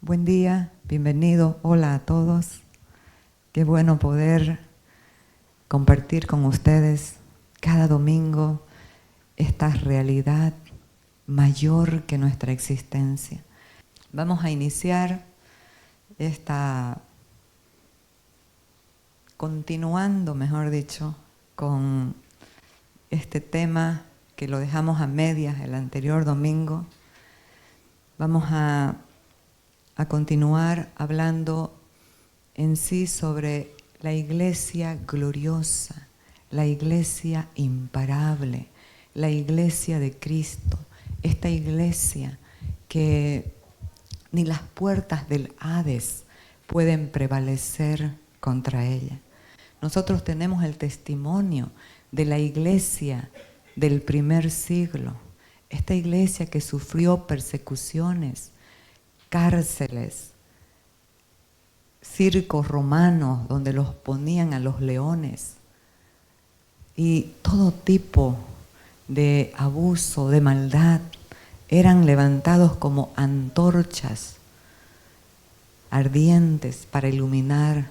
Buen día, bienvenido, hola a todos. Qué bueno poder compartir con ustedes cada domingo esta realidad mayor que nuestra existencia. Vamos a iniciar continuando, mejor dicho, con este tema que lo dejamos a medias el anterior domingo. Vamos a continuar hablando en sí sobre la iglesia gloriosa, la iglesia imparable, la iglesia de Cristo, esta iglesia que ni las puertas del Hades pueden prevalecer contra ella. Nosotros tenemos el testimonio de la iglesia del primer siglo, esta iglesia que sufrió persecuciones, cárceles, circos romanos donde los ponían a los leones y todo tipo de abuso, de maldad, eran levantados como antorchas ardientes para iluminar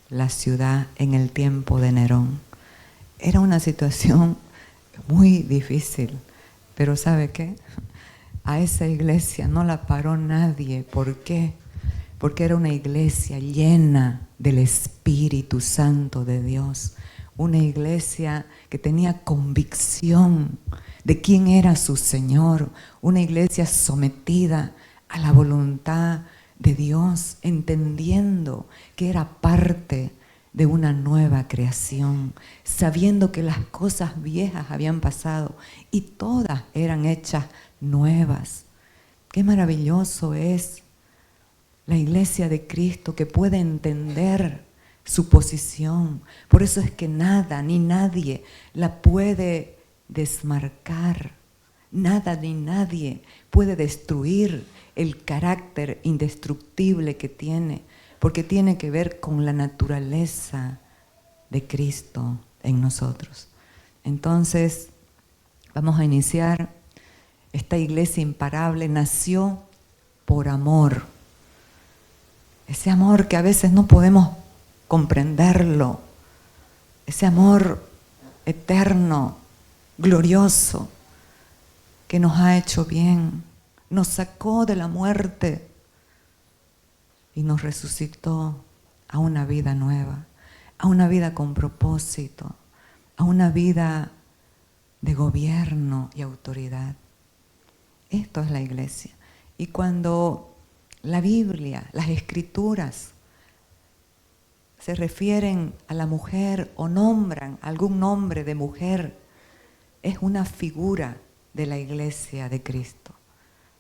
la ciudad en el tiempo de Nerón. Era una situación muy difícil, pero ¿sabe qué? A esa iglesia no la paró nadie. ¿Por qué? Porque era una iglesia llena del Espíritu Santo de Dios, una iglesia que tenía convicción de quién era su Señor, una iglesia sometida a la voluntad de Dios, entendiendo que era parte de una nueva creación, sabiendo que las cosas viejas habían pasado y todas eran hechas nuevas. Qué maravilloso es la iglesia de Cristo que puede entender su posición. Por eso es que nada ni nadie la puede desmarcar. Nada ni nadie puede destruir el carácter indestructible que tiene, porque tiene que ver con la naturaleza de Cristo en nosotros. Entonces, vamos a iniciar. Esta iglesia imparable nació por amor. Ese amor que a veces no podemos comprenderlo, ese amor eterno, glorioso, que nos ha hecho bien, nos sacó de la muerte y nos resucitó a una vida nueva, a una vida con propósito, a una vida de gobierno y autoridad. Esto es la iglesia. Y cuando la Biblia, las Escrituras, se refieren a la mujer o nombran algún nombre de mujer, es una figura de la iglesia de Cristo.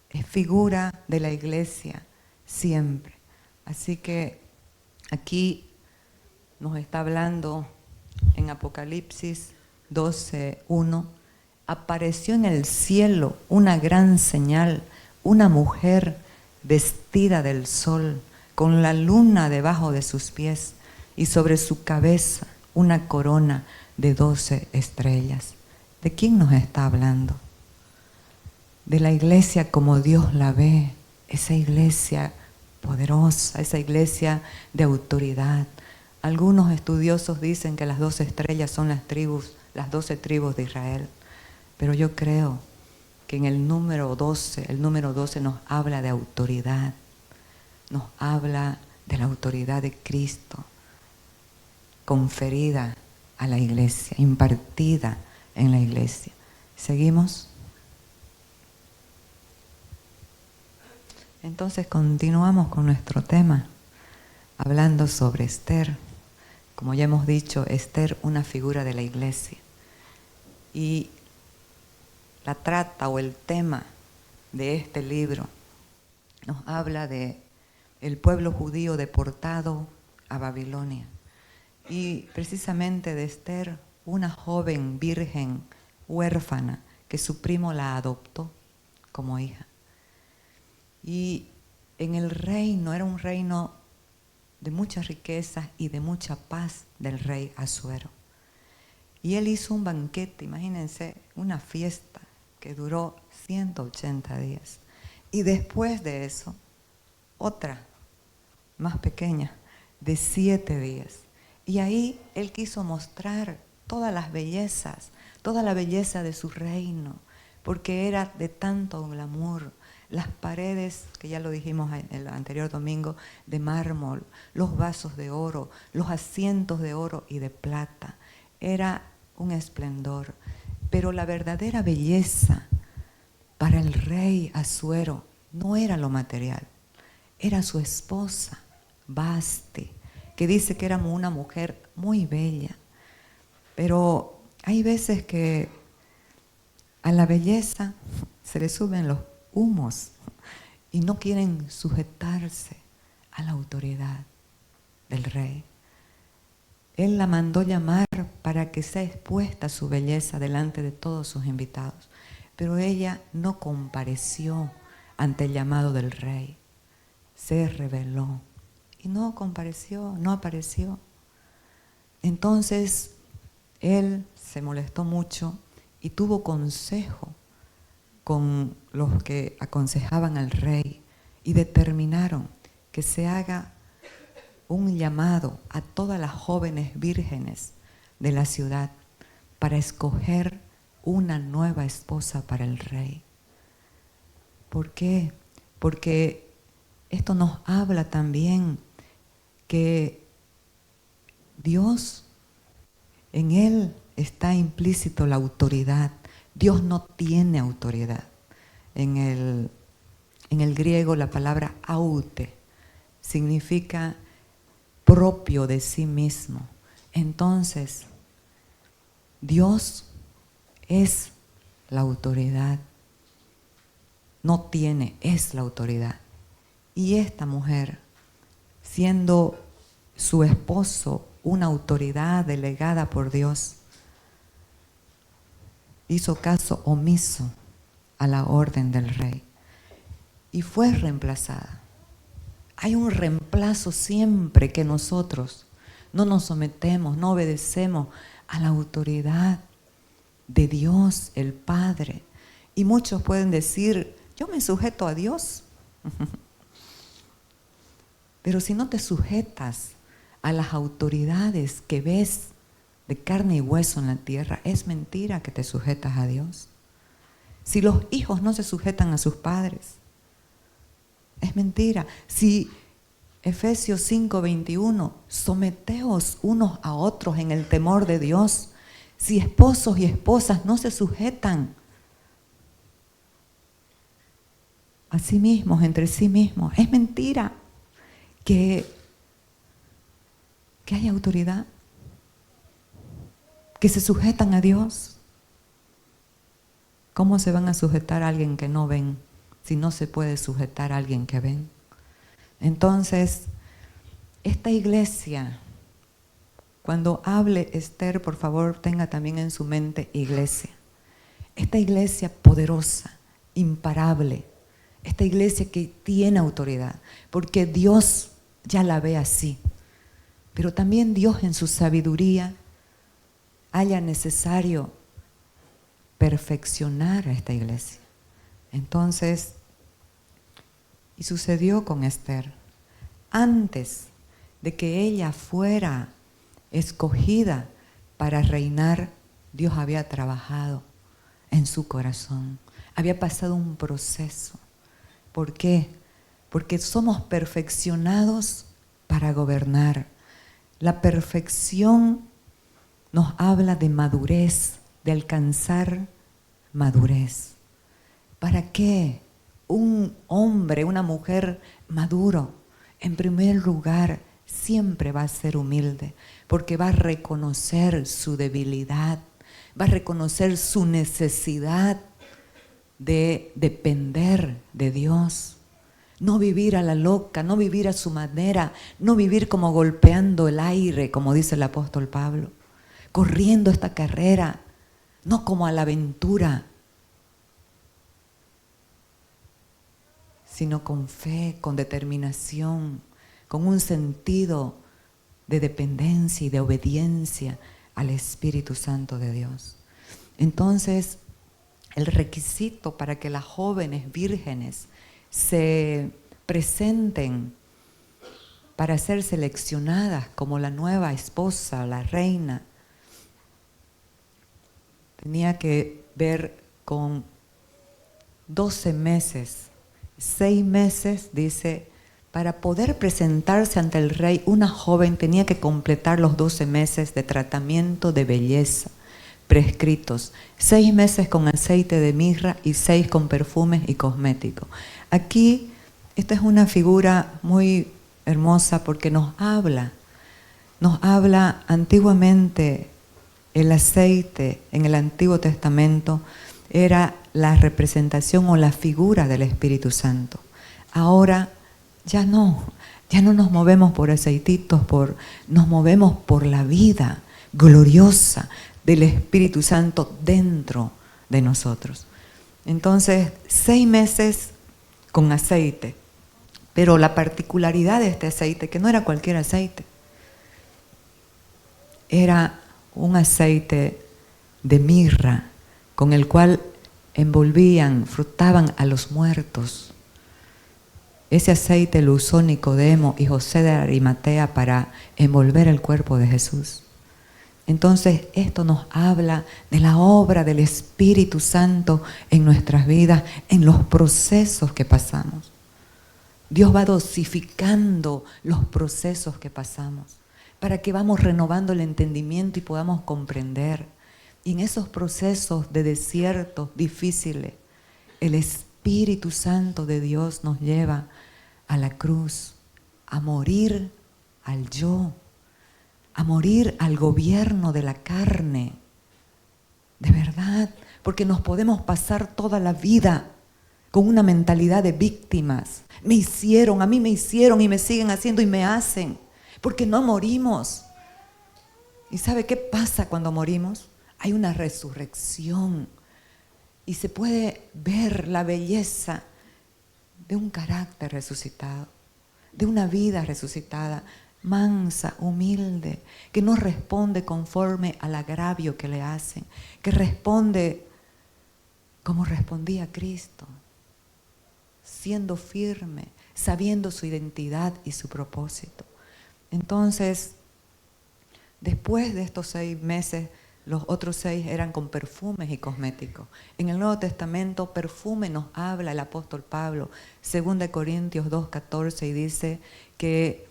Es figura de la iglesia siempre. Así que aquí nos está hablando en Apocalipsis 12:1. Apareció en el cielo una gran señal, una mujer vestida del sol, con la luna debajo de sus pies y sobre su cabeza una corona de 12 estrellas. ¿De quién nos está hablando? De la iglesia como Dios la ve, esa iglesia poderosa, esa iglesia de autoridad. Algunos estudiosos dicen que las 12 estrellas son las 12 tribus de Israel. Pero yo creo que en el número 12 nos habla de autoridad, nos habla de la autoridad de Cristo, conferida a la iglesia, impartida en la iglesia. ¿Seguimos? Entonces continuamos con nuestro tema, hablando sobre Esther. Como ya hemos dicho, Esther, una figura de la iglesia. Y la trata o el tema de este libro nos habla de el pueblo judío deportado a Babilonia y precisamente de Esther, una joven virgen huérfana que su primo la adoptó como hija. Y en el reino, era un reino de muchas riquezas y de mucha paz del rey Asuero. Y él hizo un banquete, imagínense, una fiesta que duró 180 días. Y después de eso, otra, más pequeña, de 7 días. Y ahí él quiso mostrar todas las bellezas, toda la belleza de su reino, porque era de tanto glamour. Las paredes, que ya lo dijimos el anterior domingo, de mármol, los vasos de oro, los asientos de oro y de plata. Era un esplendor. Pero la verdadera belleza para el rey Asuero no era lo material, era su esposa, Vasti, que dice que era una mujer muy bella. Pero hay veces que a la belleza se le suben los humos y no quieren sujetarse a la autoridad del rey. Él la mandó llamar para que sea expuesta su belleza delante de todos sus invitados, pero ella no compareció ante el llamado del rey. Se rebeló y no compareció, no apareció. Entonces él se molestó mucho y tuvo consejo con los que aconsejaban al rey y determinaron que se haga un llamado a todas las jóvenes vírgenes de la ciudad para escoger una nueva esposa para el rey. ¿Por qué? Porque esto nos habla también que Dios, en Él está implícito la autoridad. Dios no tiene autoridad. En el griego la palabra aute significa propio de sí mismo. Entonces, Dios es la autoridad. No tiene, es la autoridad. Y esta mujer, siendo su esposo una autoridad delegada por Dios, hizo caso omiso a la orden del rey y fue reemplazada. Hay un reemplazo siempre que nosotros no nos sometemos, no obedecemos a la autoridad de Dios, el Padre. Y muchos pueden decir, yo me sujeto a Dios. Pero si no te sujetas a las autoridades que ves de carne y hueso en la tierra, es mentira que te sujetas a Dios. Si los hijos no se sujetan a sus padres, es mentira. Si Efesios 5:21, someteos unos a otros en el temor de Dios. Si esposos y esposas no se sujetan a sí mismos, entre sí mismos, es mentira que hay autoridad, que se sujetan a Dios. ¿Cómo se van a sujetar a alguien que no ven si no se puede sujetar a alguien que ven? Entonces, esta iglesia, cuando hable Esther, por favor, tenga también en su mente iglesia. Esta iglesia poderosa, imparable, esta iglesia que tiene autoridad, porque Dios ya la ve así. Pero también Dios en su sabiduría haya necesario perfeccionar a esta iglesia. Entonces, y sucedió con Esther. Antes de que ella fuera escogida para reinar, Dios había trabajado en su corazón. Había pasado un proceso. ¿Por qué? Porque somos perfeccionados para gobernar. La perfección nos habla de madurez, de alcanzar madurez. ¿Para qué? Un hombre, una mujer maduro, en primer lugar, siempre va a ser humilde, porque va a reconocer su debilidad, va a reconocer su necesidad de depender de Dios. No vivir a la loca, no vivir a su manera, no vivir como golpeando el aire, como dice el apóstol Pablo, corriendo esta carrera, no como a la aventura, sino con fe, con determinación, con un sentido de dependencia y de obediencia al Espíritu Santo de Dios. Entonces, el requisito para que las jóvenes vírgenes se presenten para ser seleccionadas como la nueva esposa, la reina. Tenía que ver con 12 meses, 6 meses, dice, para poder presentarse ante el rey, una joven tenía que completar los 12 meses de tratamiento de belleza prescritos, 6 meses con aceite de mirra y 6 con perfumes y cosméticos. Aquí, esta es una figura muy hermosa porque nos habla antiguamente. El aceite en el Antiguo Testamento era la representación o la figura del Espíritu Santo. Ahora ya no nos movemos por aceititos, nos movemos por la vida gloriosa del Espíritu Santo dentro de nosotros. Entonces, 6 meses con aceite, pero la particularidad de este aceite, que no era cualquier aceite, era un aceite de mirra con el cual envolvían, frutaban a los muertos. Ese aceite lo usó Nicodemo y José de Arimatea para envolver el cuerpo de Jesús. Entonces, esto nos habla de la obra del Espíritu Santo en nuestras vidas, en los procesos que pasamos. Dios va dosificando los procesos que pasamos, para que vamos renovando el entendimiento y podamos comprender. Y en esos procesos de desiertos difíciles, el Espíritu Santo de Dios nos lleva a la cruz, a morir al yo, a morir al gobierno de la carne. De verdad, porque nos podemos pasar toda la vida con una mentalidad de víctimas. Me hicieron, a mí me hicieron y me siguen haciendo y me hacen. Porque no morimos. ¿Y sabe qué pasa cuando morimos? Hay una resurrección y se puede ver la belleza de un carácter resucitado, de una vida resucitada, mansa, humilde, que no responde conforme al agravio que le hacen, que responde como respondía Cristo, siendo firme, sabiendo su identidad y su propósito. Entonces, después de estos 6 meses, los otros 6 eran con perfumes y cosméticos. En el Nuevo Testamento, perfume nos habla el apóstol Pablo, 2 Corintios 2:14, y dice que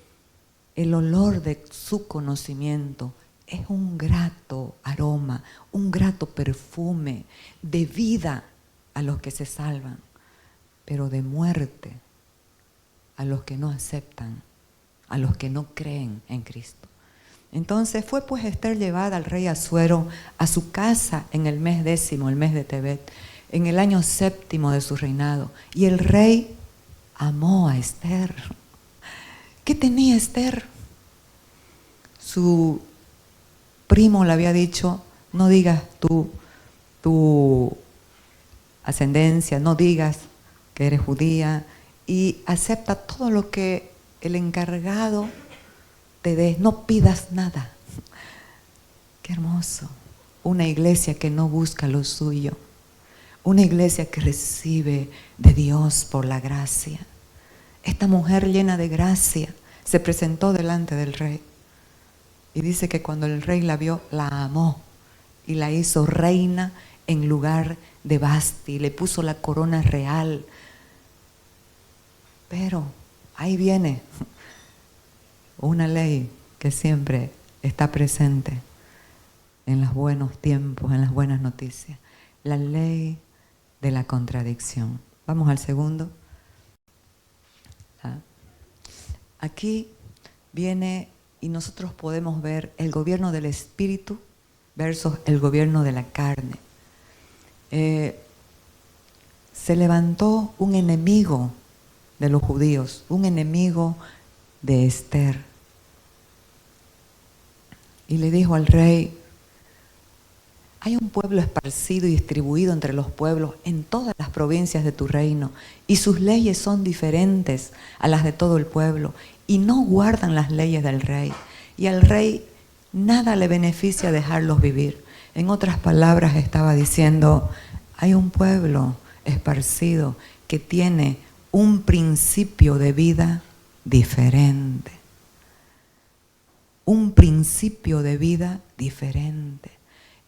el olor de su conocimiento es un grato aroma, un grato perfume de vida a los que se salvan, pero de muerte a los que no aceptan, a los que no creen en Cristo. Entonces fue pues Esther llevada al rey Asuero a su casa en el mes 10, el mes de Tebet, en el año 7 de su reinado. Y el rey amó a Esther. ¿Qué tenía Esther? Su primo le había dicho, no digas tu ascendencia, no digas que eres judía, y acepta todo lo que el encargado te dé, no pidas nada. Qué hermoso. Una iglesia que no busca lo suyo, una iglesia que recibe de Dios por la gracia. Esta mujer llena de gracia se presentó delante del rey y dice que cuando el rey la vio, la amó y la hizo reina en lugar de Vasti, le puso la corona real. Pero ahí viene una ley que siempre está presente en los buenos tiempos, en las buenas noticias. La ley de la contradicción. Vamos al segundo. Aquí viene y nosotros podemos ver el gobierno del Espíritu versus el gobierno de la carne. Se levantó un enemigo de los judíos, un enemigo de Esther. Y le dijo al rey, hay un pueblo esparcido y distribuido entre los pueblos en todas las provincias de tu reino, y sus leyes son diferentes a las de todo el pueblo, y no guardan las leyes del rey. Y al rey nada le beneficia dejarlos vivir. En otras palabras estaba diciendo, hay un pueblo esparcido que tiene un principio de vida diferente. Un principio de vida diferente.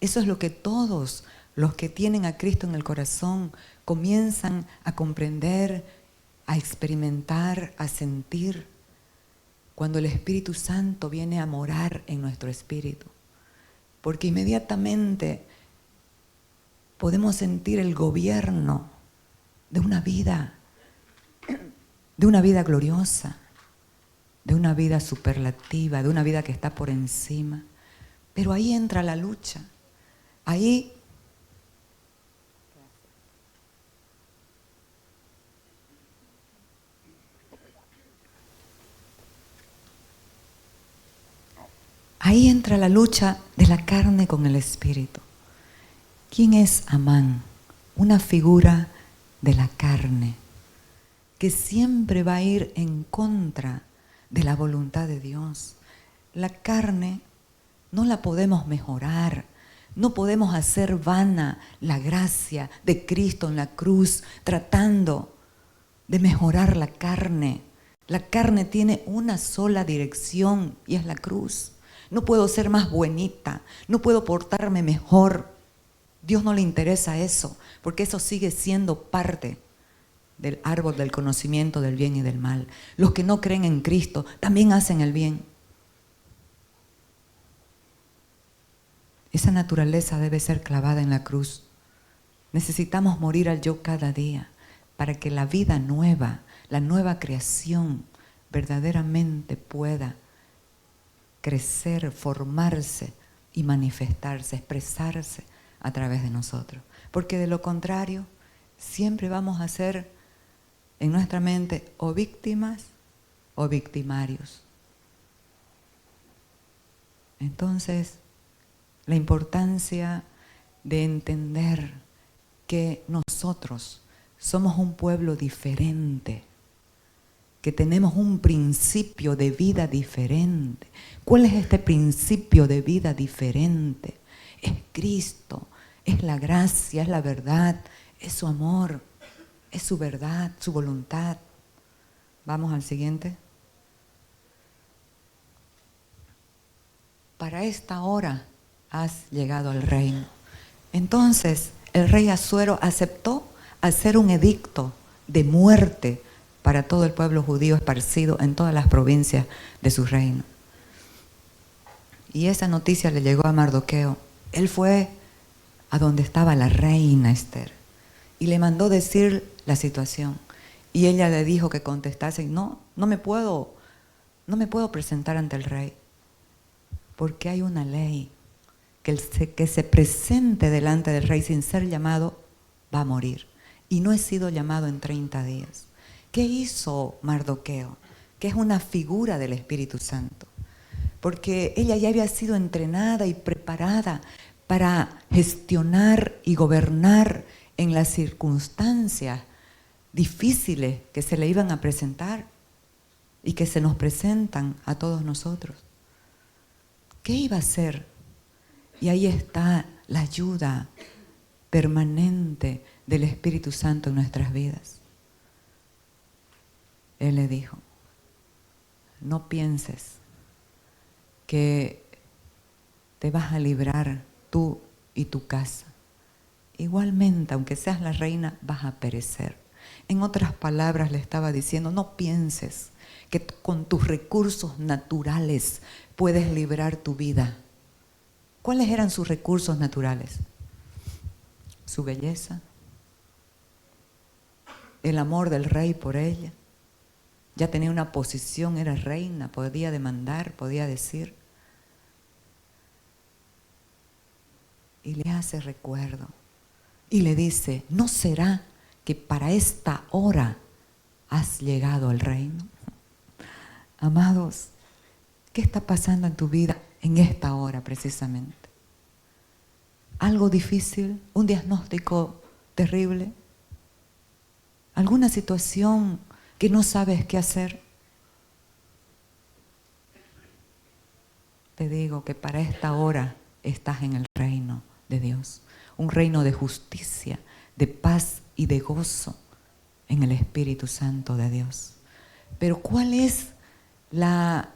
Eso es lo que todos los que tienen a Cristo en el corazón comienzan a comprender, a experimentar, a sentir, cuando el Espíritu Santo viene a morar en nuestro espíritu. Porque inmediatamente podemos sentir el gobierno de una vida gloriosa, de una vida superlativa, de una vida que está por encima. Pero ahí entra la lucha. Ahí entra la lucha de la carne con el espíritu. ¿Quién es Amán? Una figura de la carne que siempre va a ir en contra de la voluntad de Dios. La carne no la podemos mejorar, no podemos hacer vana la gracia de Cristo en la cruz tratando de mejorar la carne. La carne tiene una sola dirección y es la cruz. No puedo ser más bonita, no puedo portarme mejor. Dios no le interesa eso, porque eso sigue siendo parte del árbol del conocimiento del bien y del mal. Los que no creen en Cristo también hacen el bien. Esa naturaleza debe ser clavada en la cruz. Necesitamos morir al yo cada día para que la vida nueva, la nueva creación, verdaderamente pueda crecer, formarse y manifestarse, expresarse a través de nosotros. Porque de lo contrario, siempre vamos a ser en nuestra mente o víctimas o victimarios. Entonces, la importancia de entender que nosotros somos un pueblo diferente, que tenemos un principio de vida diferente. ¿Cuál es este principio de vida diferente? Es Cristo, es la gracia, es la verdad, es su amor, es su verdad, su voluntad. Vamos al siguiente. Para esta hora has llegado al reino. Entonces, el rey Asuero aceptó hacer un edicto de muerte para todo el pueblo judío esparcido en todas las provincias de su reino. Y esa noticia le llegó a Mardoqueo. Él fue a donde estaba la reina Esther y le mandó decir la situación. Y ella le dijo que contestase, no me puedo presentar ante el rey, porque hay una ley que se presente delante del rey sin ser llamado va a morir. Y no he sido llamado en 30 días. ¿Qué hizo Mardoqueo? Que es una figura del Espíritu Santo. Porque ella ya había sido entrenada y preparada para gestionar y gobernar en las circunstancias difíciles que se le iban a presentar y que se nos presentan a todos nosotros. ¿Qué iba a hacer? Y ahí está la ayuda permanente del Espíritu Santo en nuestras vidas. Él le dijo, no pienses que te vas a librar tú y tu casa. Igualmente, aunque seas la reina, vas a perecer. En otras palabras le estaba diciendo, no pienses que con tus recursos naturales puedes librar tu vida. ¿Cuáles eran sus recursos naturales? Su belleza, el amor del rey por ella. Ya tenía una posición, era reina, podía demandar, podía decir. Y le hace recuerdo. Y le dice, ¿no será que para esta hora has llegado al reino? Amados, ¿qué está pasando en tu vida en esta hora precisamente? ¿Algo difícil? ¿Un diagnóstico terrible? ¿Alguna situación que no sabes qué hacer? Te digo que para esta hora estás en el reino de Dios. Un reino de justicia, de paz y de gozo en el Espíritu Santo de Dios. Pero ¿cuál es la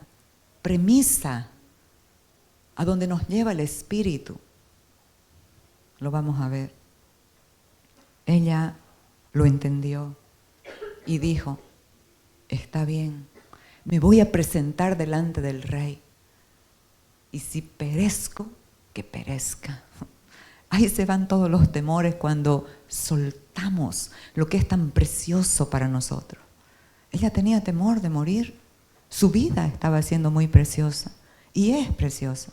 premisa a donde nos lleva el Espíritu? Lo vamos a ver. Ella lo entendió y dijo, está bien, me voy a presentar delante del rey. Y si perezco, que perezca. Ahí se van todos los temores cuando soltamos lo que es tan precioso para nosotros. Ella tenía temor de morir. Su vida estaba siendo muy preciosa y es preciosa.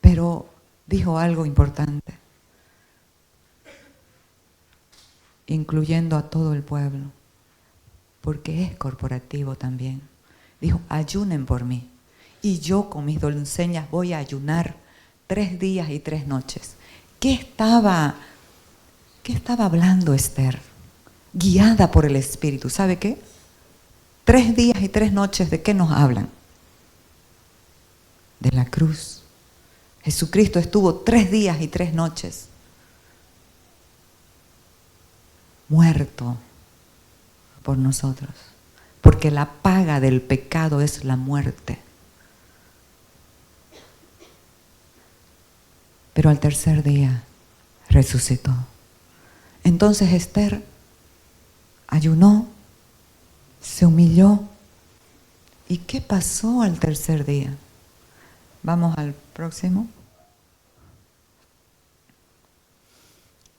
Pero dijo algo importante, incluyendo a todo el pueblo, porque es corporativo también. Dijo, ayunen por mí. Y yo con mis doncellas voy a ayunar 3 días y 3 noches. ¿Qué estaba hablando Esther? Guiada por el Espíritu. ¿Sabe qué? 3 días y 3 noches, ¿de qué nos hablan? De la cruz. Jesucristo estuvo 3 días y 3 noches muerto por nosotros, porque la paga del pecado es la muerte. Pero al 3er día resucitó. Entonces Esther ayunó, se humilló. ¿Y qué pasó al 3er día? Vamos al próximo.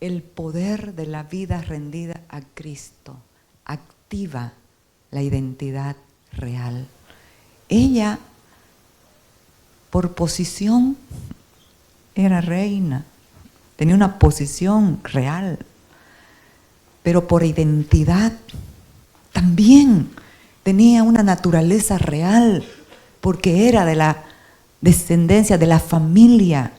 El poder de la vida rendida a Cristo activa la identidad real. Ella, por posición, era reina, tenía una posición real, pero por identidad también tenía una naturaleza real, porque era de la descendencia, de la familia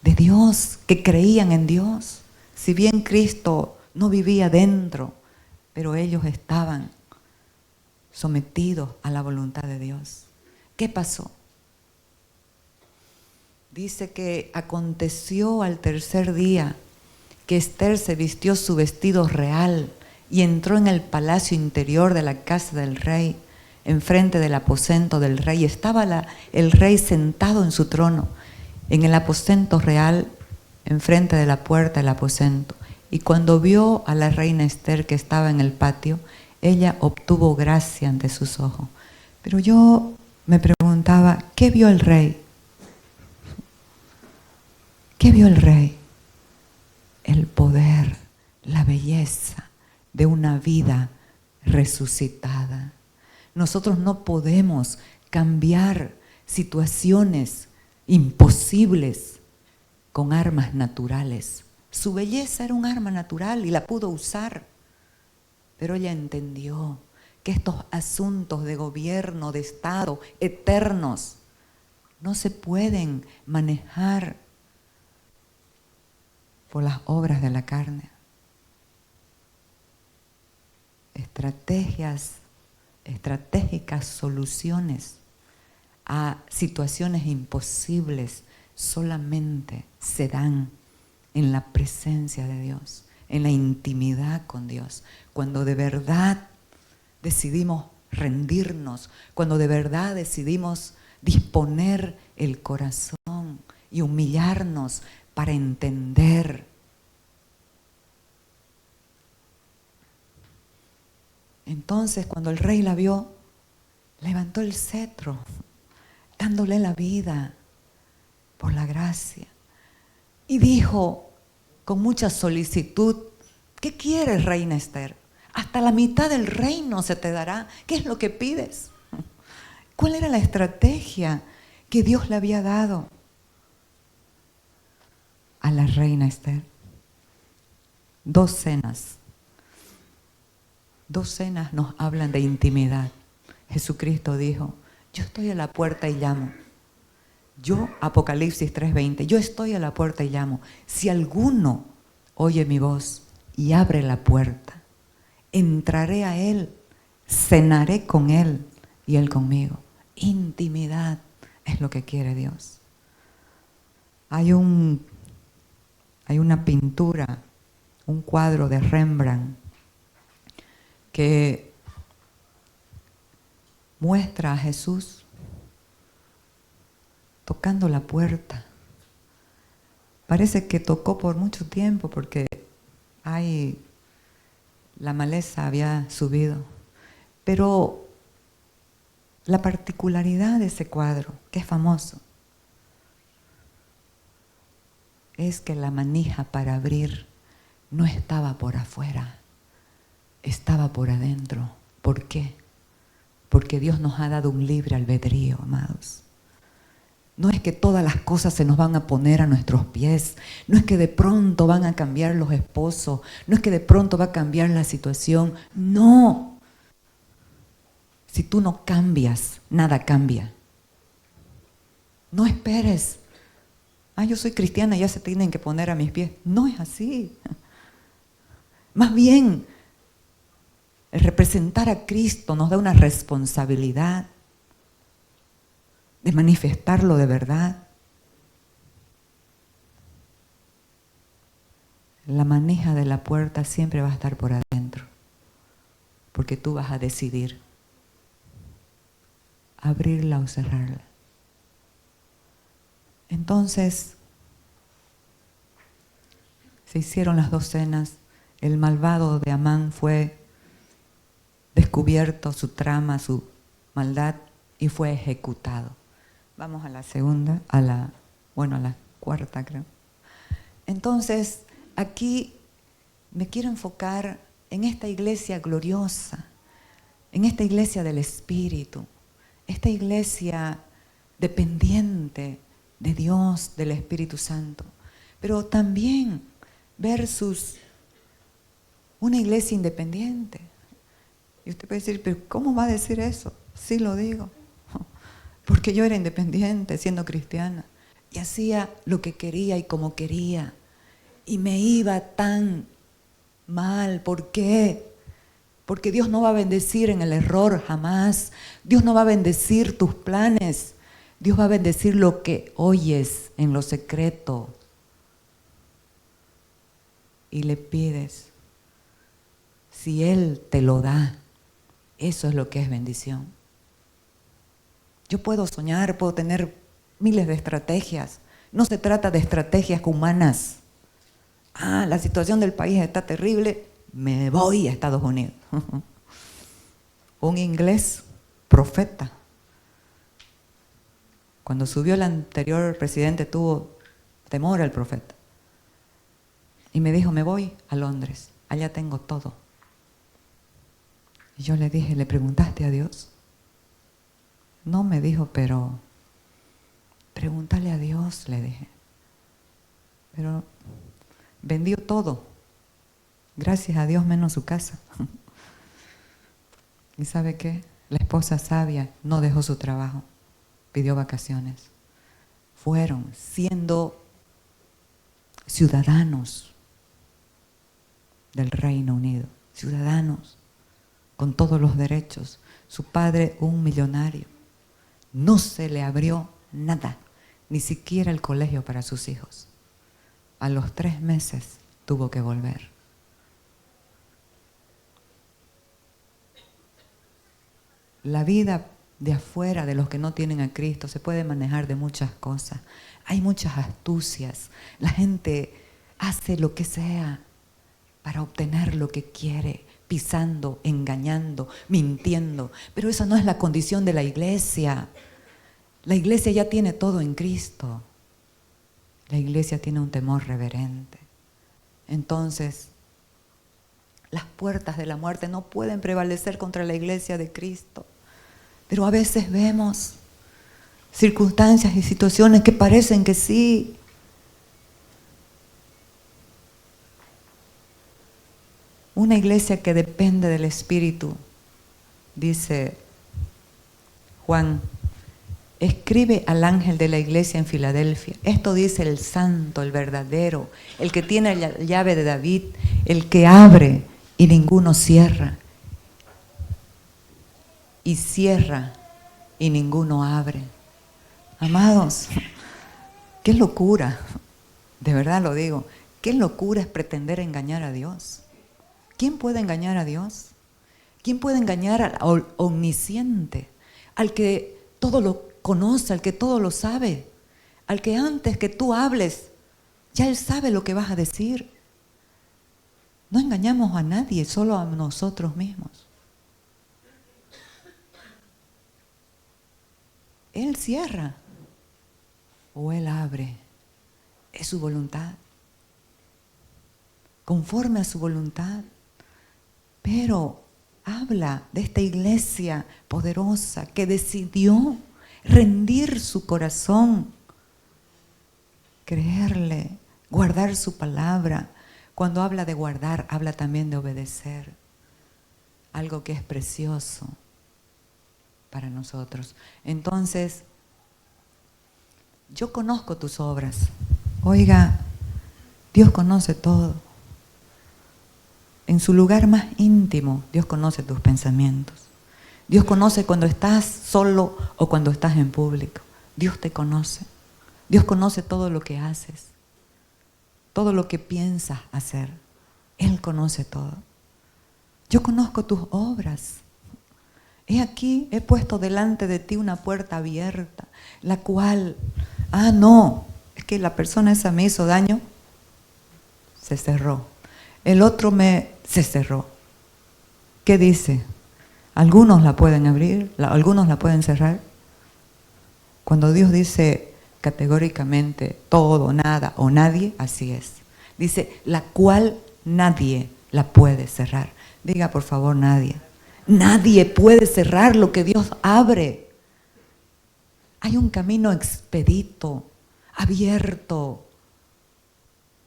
de Dios, que creían en Dios. Si bien Cristo no vivía dentro, pero ellos estaban sometidos a la voluntad de Dios. ¿Qué pasó? Dice que aconteció al 3er día que Esther se vistió su vestido real y entró en el palacio interior de la casa del rey, enfrente del aposento del rey. Estaba el rey sentado en su trono, en el aposento real, enfrente de la puerta del aposento. Y cuando vio a la reina Esther que estaba en el patio, ella obtuvo gracia ante sus ojos. Pero yo me preguntaba, ¿qué vio el rey? ¿Qué vio el rey? El poder, la belleza de una vida resucitada. Nosotros no podemos cambiar situaciones imposibles con armas naturales. Su belleza era un arma natural y la pudo usar, pero ella entendió que estos asuntos de gobierno, de Estado, eternos, no se pueden manejar por las obras de la carne. Estratégicas soluciones a situaciones imposibles solamente se dan en la presencia de Dios, en la intimidad con Dios, cuando de verdad decidimos rendirnos, cuando de verdad decidimos disponer el corazón y humillarnos para entender. Entonces, cuando el rey la vio, levantó el cetro, dándole la vida por la gracia. Y dijo con mucha solicitud, ¿qué quieres, reina Esther? Hasta la mitad del reino se te dará. ¿Qué es lo que pides? ¿Cuál era la estrategia que Dios le había dado a la reina Esther? 2 cenas. 2 cenas nos hablan de intimidad. Jesucristo dijo, yo estoy a la puerta y llamo. Yo, Apocalipsis 3:20, yo estoy a la puerta y llamo. Si alguno oye mi voz y abre la puerta, entraré a él, cenaré con él y él conmigo. Intimidad es lo que quiere Dios. Hay una pintura un cuadro de Rembrandt que muestra a Jesús tocando la puerta. Parece que tocó por mucho tiempo porque la maleza había subido. Pero la particularidad de ese cuadro, que es famoso, es que la manija para abrir no estaba por afuera, estaba por adentro. ¿Por qué? Porque Dios nos ha dado un libre albedrío, amados. No es que todas las cosas se nos van a poner a nuestros pies, no es que de pronto van a cambiar los esposos, no es que de pronto va a cambiar la situación, no. Si tú no cambias, nada cambia. No esperes. Yo soy cristiana, ya se tienen que poner a mis pies. No es así. Más bien, el representar a Cristo nos da una responsabilidad de manifestarlo de verdad. La manija de la puerta siempre va a estar por adentro, porque tú vas a decidir abrirla o cerrarla. Entonces, se hicieron las 2 cenas, el malvado de Amán fue descubierto, su trama, su maldad, y fue ejecutado. Vamos a la segunda, a la cuarta, creo. Entonces, aquí me quiero enfocar en esta iglesia gloriosa, en esta iglesia del Espíritu, esta iglesia dependiente de Dios, del Espíritu Santo, pero también versus una iglesia independiente. Y usted puede decir, pero ¿cómo va a decir eso? Sí lo digo. Porque yo era independiente siendo cristiana y hacía lo que quería y como quería y me iba tan mal. ¿Por qué? Porque Dios no va a bendecir en el error jamás. Dios no va a bendecir tus planes. Dios va a bendecir lo que oyes en lo secreto y le pides. Si Él te lo da, eso es lo que es bendición. Yo puedo soñar, puedo tener miles de estrategias. No se trata de estrategias humanas. La situación del país está terrible, me voy a Estados Unidos. Un inglés profeta. Cuando subió el anterior presidente tuvo temor al profeta. Y me dijo, me voy a Londres, allá tengo todo. Y yo le dije, ¿le preguntaste a Dios? No, me dijo, pero pregúntale a Dios, le dije. Pero vendió todo, gracias a Dios, menos su casa. ¿Y sabe qué? La esposa sabia no dejó su trabajo, pidió vacaciones. Fueron siendo ciudadanos del Reino Unido, ciudadanos con todos los derechos. Su padre, un millonario. No se le abrió nada, ni siquiera el colegio para sus hijos. A los 3 meses tuvo que volver. La vida de afuera, de los que no tienen a Cristo, se puede manejar de muchas cosas. Hay muchas astucias. La gente hace lo que sea para obtener lo que quiere, pisando, engañando, mintiendo. Pero esa no es la condición de la iglesia. La iglesia ya tiene todo en Cristo. La iglesia tiene un temor reverente. Entonces, las puertas de la muerte no pueden prevalecer contra la iglesia de Cristo. Pero a veces vemos circunstancias y situaciones que parecen que sí. Una iglesia que depende del Espíritu, dice Juan, escribe al ángel de la iglesia en Filadelfia. Esto dice el santo, el verdadero, el que tiene la llave de David, el que abre y ninguno cierra, y cierra y ninguno abre. Amados, qué locura, de verdad lo digo, qué qué locura es pretender engañar a Dios. ¿Quién puede engañar a Dios? ¿Quién puede engañar al omnisciente? Al que todo lo conoce, al que todo lo sabe, al que antes que tú hables, ya Él sabe lo que vas a decir. No engañamos a nadie, solo a nosotros mismos. Él cierra o Él abre. Es su voluntad. Conforme a su voluntad. Pero habla de esta iglesia poderosa que decidió rendir su corazón, creerle, guardar su palabra. Cuando habla de guardar, habla también de obedecer. Algo que es precioso para nosotros. Entonces, yo conozco tus obras. Oiga, Dios conoce todo. En su lugar más íntimo, Dios conoce tus pensamientos. Dios conoce cuando estás solo o cuando estás en público. Dios te conoce. Dios conoce todo lo que haces, todo lo que piensas hacer. Él conoce todo. Yo conozco tus obras. He aquí, he puesto delante de ti una puerta abierta, la cual, no, es que la persona esa me hizo daño, se cerró. El otro se cerró. ¿Qué dice? Algunos la pueden abrir, algunos la pueden cerrar. Cuando Dios dice categóricamente todo, nada o nadie, así es. Dice, la cual nadie la puede cerrar. Diga por favor, nadie. Nadie puede cerrar lo que Dios abre. Hay un camino expedito, abierto,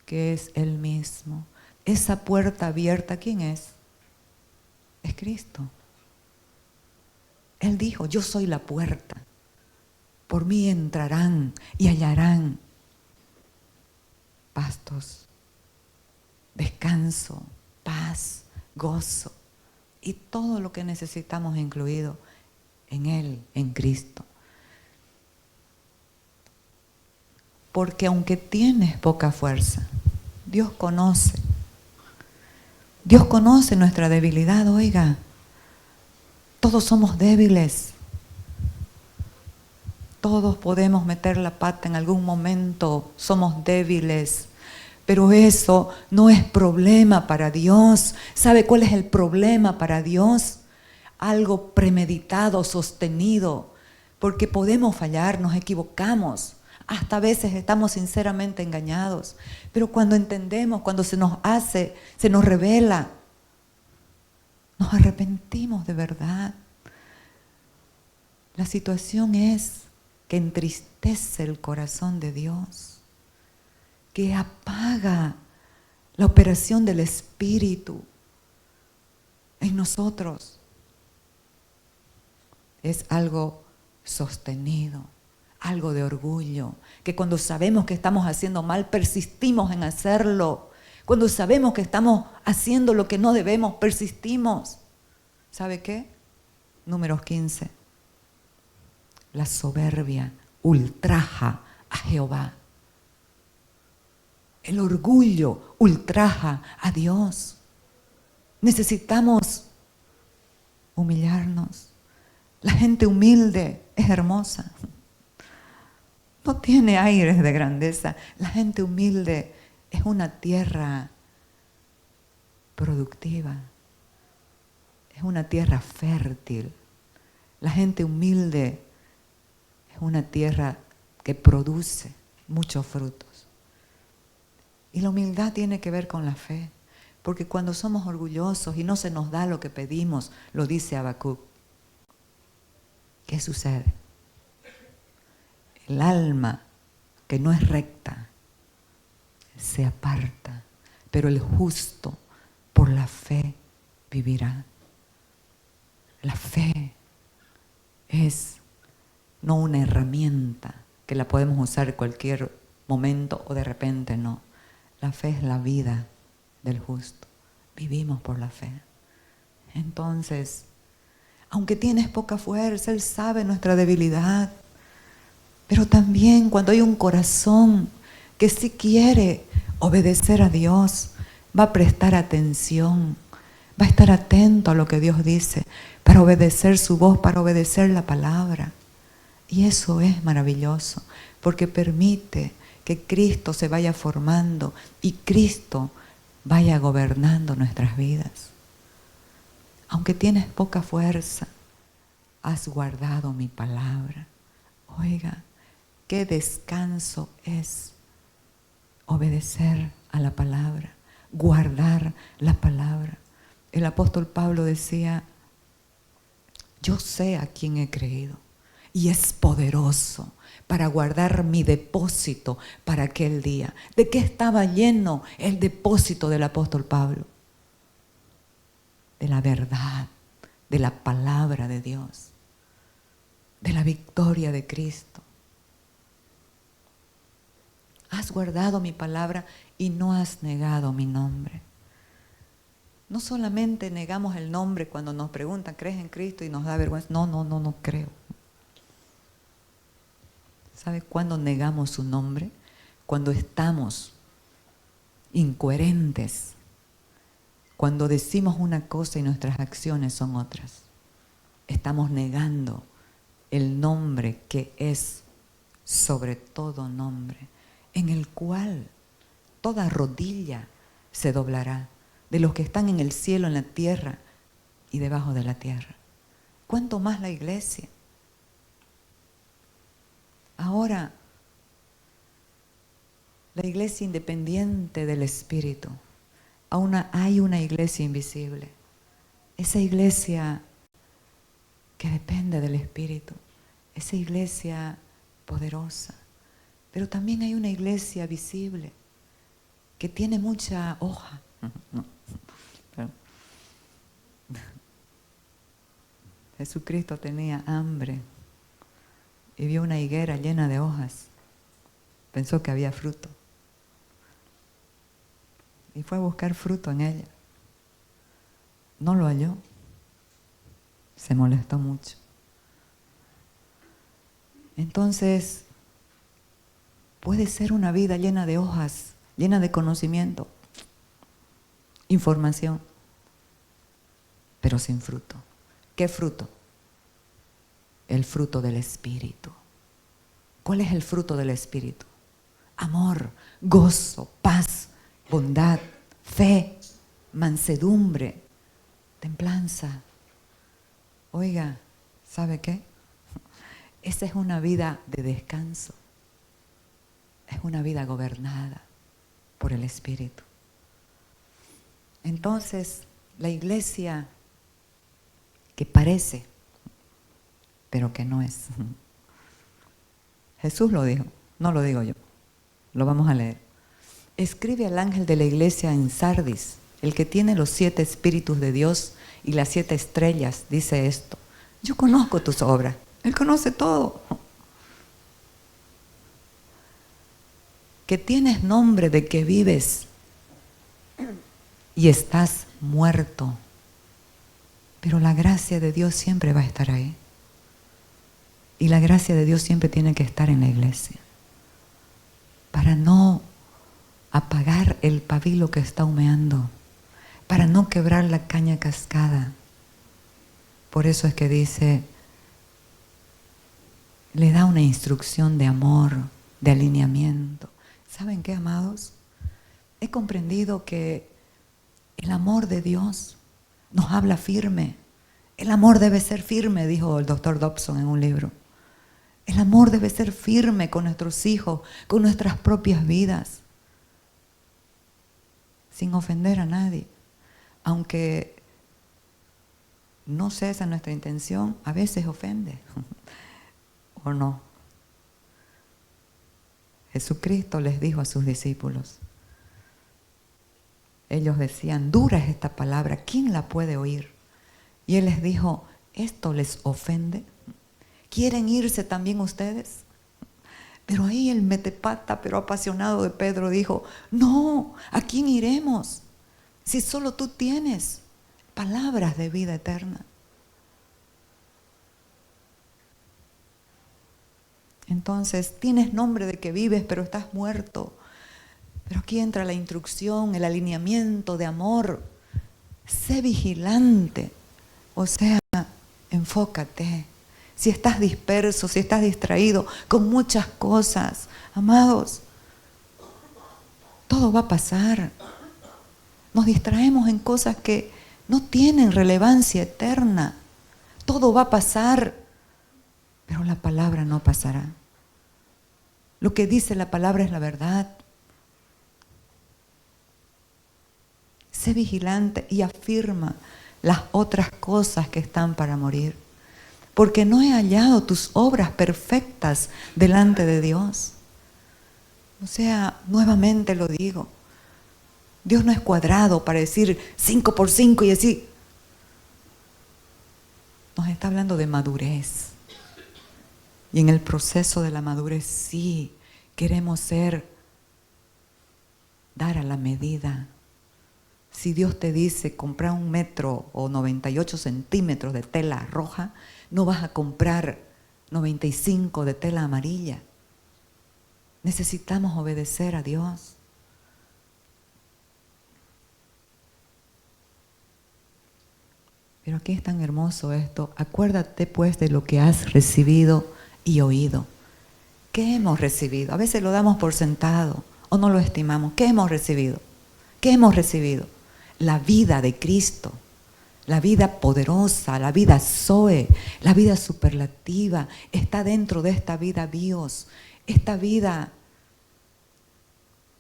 que es Él mismo. Esa puerta abierta, ¿quién es? Es Cristo. Él dijo, yo soy la puerta. Por mí entrarán y hallarán pastos, descanso, paz, gozo y todo lo que necesitamos incluido en Él, en Cristo. Porque aunque tienes poca fuerza, Dios conoce. Dios conoce nuestra debilidad, oiga. Todos somos débiles. Todos podemos meter la pata en algún momento, somos débiles. Pero eso no es problema para Dios. ¿Sabe cuál es el problema para Dios? Algo premeditado, sostenido. Porque podemos fallar, nos equivocamos. Hasta a veces estamos sinceramente engañados. Pero cuando entendemos, cuando se nos hace, se nos revela, nos arrepentimos de verdad. La situación es que entristece el corazón de Dios, que apaga la operación del Espíritu en nosotros. Es algo sostenido, algo de orgullo, que cuando sabemos que estamos haciendo mal, persistimos en hacerlo. Cuando sabemos que estamos haciendo lo que no debemos, persistimos. ¿Sabe qué? Números 15. La soberbia ultraja a Jehová. El orgullo ultraja a Dios. Necesitamos humillarnos. La gente humilde es hermosa. No tiene aires de grandeza. La gente humilde es una tierra productiva. Es una tierra fértil. La gente humilde es una tierra que produce muchos frutos. Y la humildad tiene que ver con la fe. Porque cuando somos orgullosos y no se nos da lo que pedimos, lo dice Habacuc, ¿qué sucede? El alma que no es recta se aparta, pero el justo por la fe vivirá. La fe es no una herramienta que la podemos usar en cualquier momento o de repente, no. La fe es la vida del justo. Vivimos por la fe. Entonces, aunque tienes poca fuerza, Él sabe nuestra debilidad. Pero también cuando hay un corazón que sí quiere obedecer a Dios, va a prestar atención, va a estar atento a lo que Dios dice, para obedecer su voz, para obedecer la palabra. Y eso es maravilloso, porque permite que Cristo se vaya formando y Cristo vaya gobernando nuestras vidas. Aunque tienes poca fuerza, has guardado mi palabra. Oiga, qué descanso es obedecer a la palabra, guardar la palabra. El apóstol Pablo decía, yo sé a quién he creído y es poderoso para guardar mi depósito para aquel día. ¿De qué estaba lleno el depósito del apóstol Pablo? De la verdad, de la palabra de Dios, de la victoria de Cristo. Has guardado mi palabra y no has negado mi nombre. No solamente negamos el nombre cuando nos preguntan, ¿crees en Cristo? Y nos da vergüenza. No creo. ¿Sabe cuándo negamos su nombre? Cuando estamos incoherentes. Cuando decimos una cosa y nuestras acciones son otras. Estamos negando el nombre que es sobre todo nombre, en el cual toda rodilla se doblará, de los que están en el cielo, en la tierra y debajo de la tierra. ¿Cuánto más la iglesia? Ahora, la iglesia independiente del Espíritu. Aún hay una iglesia invisible. Esa iglesia que depende del Espíritu. Esa iglesia poderosa. Pero también hay una iglesia visible que tiene mucha hoja. Jesucristo tenía hambre y vio una higuera llena de hojas. Pensó que había fruto. Y fue a buscar fruto en ella. No lo halló. Se molestó mucho. Entonces, puede ser una vida llena de hojas, llena de conocimiento, información, pero sin fruto. ¿Qué fruto? El fruto del Espíritu. ¿Cuál es el fruto del Espíritu? Amor, gozo, paz, bondad, fe, mansedumbre, templanza. Oiga, ¿sabe qué? Esa es una vida de descanso. Es una vida gobernada por el Espíritu. Entonces, la iglesia que parece, pero que no es. Jesús lo dijo, no lo digo yo. Lo vamos a leer. Escribe al ángel de la iglesia en Sardis, el que tiene los 7 espíritus de Dios y las 7 estrellas, dice esto. Yo conozco tus obras. Él conoce todo. Que tienes nombre de que vives y estás muerto. Pero la gracia de Dios siempre va a estar ahí. Y la gracia de Dios siempre tiene que estar en la iglesia. Para no apagar el pabilo que está humeando. Para no quebrar la caña cascada. Por eso es que dice, le da una instrucción de amor, de alineamiento. ¿Saben qué, amados? He comprendido que el amor de Dios nos habla firme. El amor debe ser firme, dijo el doctor Dobson en un libro. El amor debe ser firme con nuestros hijos, con nuestras propias vidas, sin ofender a nadie. Aunque no sea esa nuestra intención, a veces ofende. ¿O no? Jesucristo les dijo a sus discípulos, ellos decían, dura es esta palabra, ¿quién la puede oír? Y Él les dijo, ¿esto les ofende? ¿Quieren irse también ustedes? Pero ahí el metepata, pero apasionado de Pedro, dijo, no, ¿a quién iremos? Si solo tú tienes palabras de vida eterna. Entonces, tienes nombre de que vives, pero estás muerto. Pero aquí entra la instrucción, el alineamiento de amor. Sé vigilante, o sea, enfócate. Si estás disperso, si estás distraído con muchas cosas, amados, todo va a pasar. Nos distraemos en cosas que no tienen relevancia eterna. Todo va a pasar, pero la palabra no pasará. Lo que dice la palabra es la verdad. Sé vigilante y afirma las otras cosas que están para morir, porque no he hallado tus obras perfectas delante de Dios. O sea, nuevamente lo digo, Dios no es cuadrado para decir 5 por 5 y así. Nos está hablando de madurez. Y en el proceso de la madurez sí queremos dar a la medida. Si Dios te dice comprar 1 metro o 98 centímetros de tela roja, no vas a comprar 95 de tela amarilla. Necesitamos obedecer a Dios. Pero aquí es tan hermoso esto. Acuérdate pues de lo que has recibido y oído. ¿Qué hemos recibido? A veces lo damos por sentado o no lo estimamos. ¿Qué hemos recibido? ¿Qué hemos recibido? La vida de Cristo, la vida poderosa, la vida Zoe, la vida superlativa. Está dentro de esta vida bios. Esta vida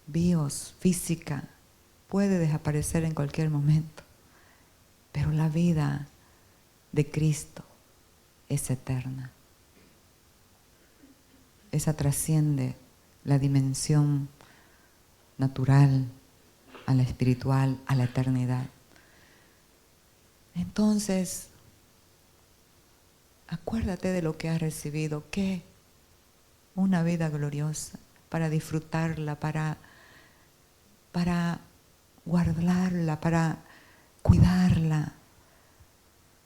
bios, física, puede desaparecer en cualquier momento. Pero la vida de Cristo es eterna. Esa trasciende la dimensión natural, a la espiritual, a la eternidad. Entonces, acuérdate de lo que has recibido, que una vida gloriosa, para disfrutarla, para guardarla, para cuidarla.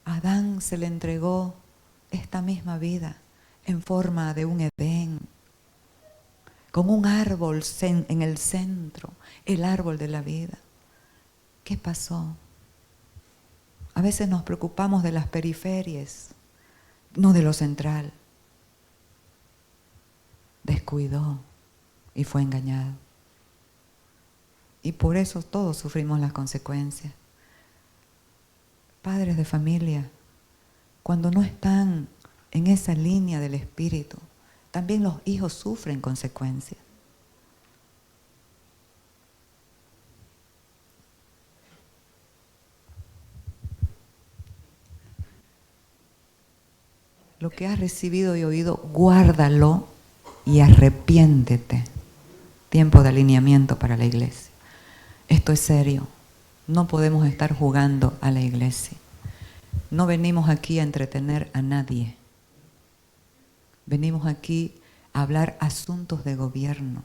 A Adán se le entregó esta misma vida en forma de un Edén, con un árbol en el centro, el árbol de la vida. ¿Qué pasó? A veces nos preocupamos de las periferias, no de lo central. Descuidó y fue engañado. Y por eso todos sufrimos las consecuencias. Padres de familia, cuando no están en esa línea del espíritu, también los hijos sufren consecuencias. Lo que has recibido y oído, guárdalo y arrepiéntete. Tiempo de alineamiento para la iglesia. Esto es serio. No podemos estar jugando a la iglesia. No venimos aquí a entretener a nadie. Venimos aquí a hablar asuntos de gobierno,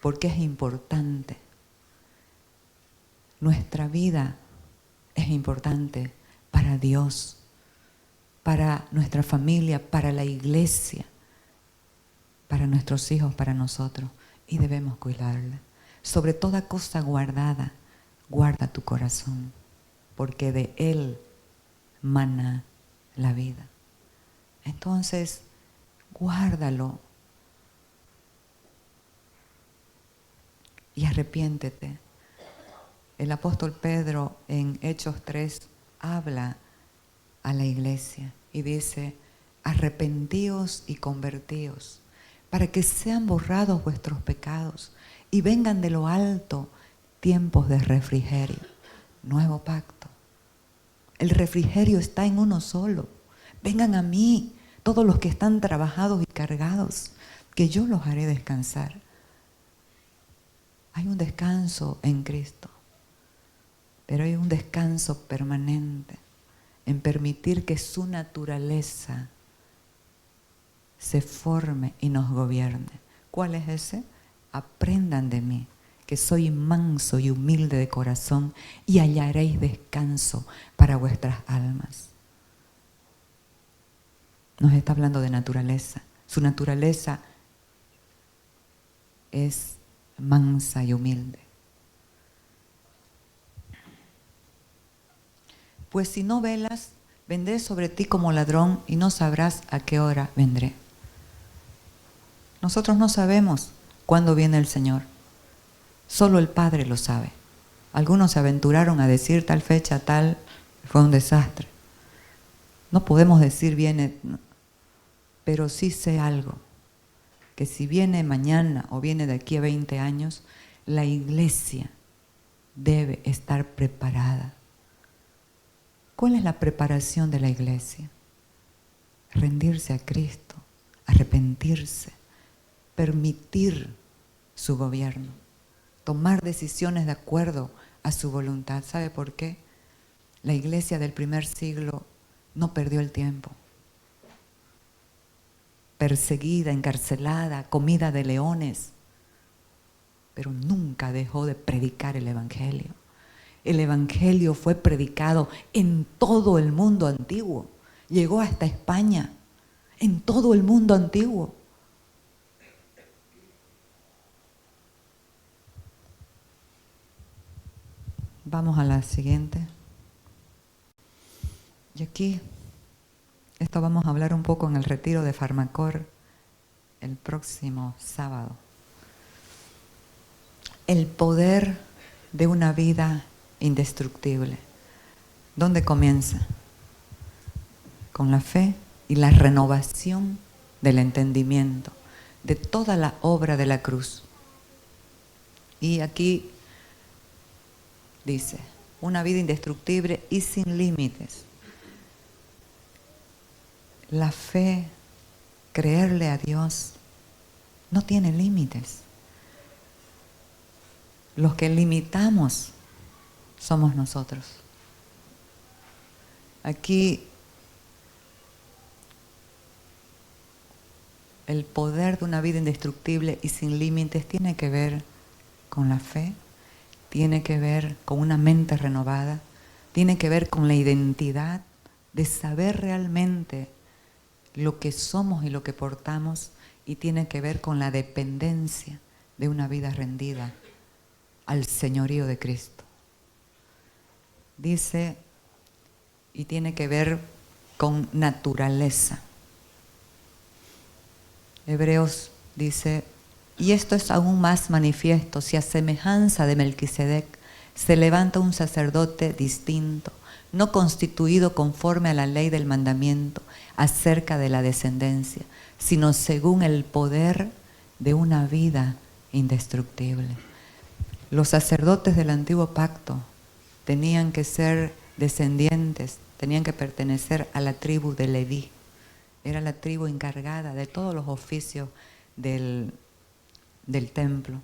porque es importante. Nuestra vida es importante para Dios, para nuestra familia, para la iglesia, para nuestros hijos, para nosotros, y debemos cuidarla. Sobre toda cosa guardada, guarda tu corazón, porque de él mana la vida. Entonces, guárdalo y arrepiéntete. El apóstol Pedro en Hechos 3 habla a la iglesia y dice: arrepentíos y convertíos, para que sean borrados vuestros pecados y vengan de lo alto tiempos de refrigerio. Nuevo pacto. El refrigerio está en uno solo. Vengan a mí todos los que están trabajados y cargados, que yo los haré descansar. Hay un descanso en Cristo, pero hay un descanso permanente en permitir que su naturaleza se forme y nos gobierne. ¿Cuál es ese? Aprendan de mí, que soy manso y humilde de corazón, y hallaréis descanso para vuestras almas. Nos está hablando de naturaleza. Su naturaleza es mansa y humilde. Pues si no velas, vendré sobre ti como ladrón y no sabrás a qué hora vendré. Nosotros no sabemos cuándo viene el Señor. Solo el Padre lo sabe. Algunos se aventuraron a decir tal fecha, tal, fue un desastre. No podemos decir viene, pero sí sé algo, que si viene mañana o viene de aquí a 20 años, la iglesia debe estar preparada. ¿Cuál es la preparación de la iglesia? Rendirse a Cristo, arrepentirse, permitir su gobierno, tomar decisiones de acuerdo a su voluntad. ¿Sabe por qué? La iglesia del primer siglo no perdió el tiempo. Perseguida, encarcelada, comida de leones, pero nunca dejó de predicar el Evangelio. El Evangelio fue predicado en todo el mundo antiguo. Llegó hasta España, en todo el mundo antiguo. Vamos a la siguiente. Y aquí, esto vamos a hablar un poco en el retiro de Farmacor el próximo sábado. El poder de una vida indestructible. ¿Dónde comienza? Con la fe y la renovación del entendimiento de toda la obra de la cruz. Y aquí dice, una vida indestructible y sin límites. La fe, creerle a Dios, no tiene límites. Los que limitamos somos nosotros. Aquí el poder de una vida indestructible y sin límites tiene que ver con la fe, tiene que ver con una mente renovada, tiene que ver con la identidad de saber realmente lo que somos y lo que portamos, y tiene que ver con la dependencia de una vida rendida al señorío de Cristo. Dice, y tiene que ver con naturaleza. Hebreos dice, y esto es aún más manifiesto si a semejanza de Melquisedec se levanta un sacerdote distinto, no constituido conforme a la ley del mandamiento acerca de la descendencia, sino según el poder de una vida indestructible. Los sacerdotes del antiguo pacto tenían que ser descendientes, tenían que pertenecer a la tribu de Leví. Era la tribu encargada de todos los oficios del templo.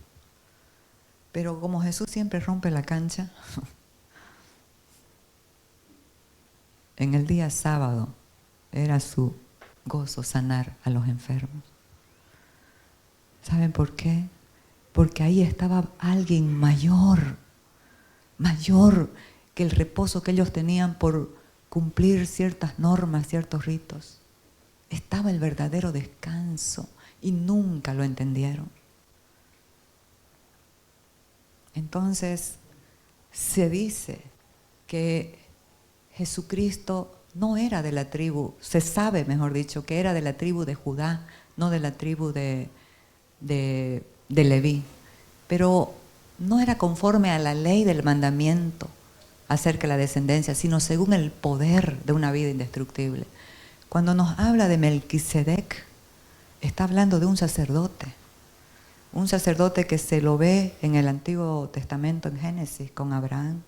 Pero como Jesús siempre rompe la cancha, en el día sábado era su gozo sanar a los enfermos. ¿Saben por qué? Porque ahí estaba alguien mayor que el reposo que ellos tenían por cumplir ciertas normas, ciertos ritos. Estaba el verdadero descanso y nunca lo entendieron. Entonces, se dice que Jesucristo no era de la tribu, se sabe, mejor dicho, que era de la tribu de Judá, no de la tribu de Leví. Pero no era conforme a la ley del mandamiento acerca de la descendencia, sino según el poder de una vida indestructible. Cuando nos habla de Melquisedec, está hablando de un sacerdote que se lo ve en el Antiguo Testamento, en Génesis, con Abraham.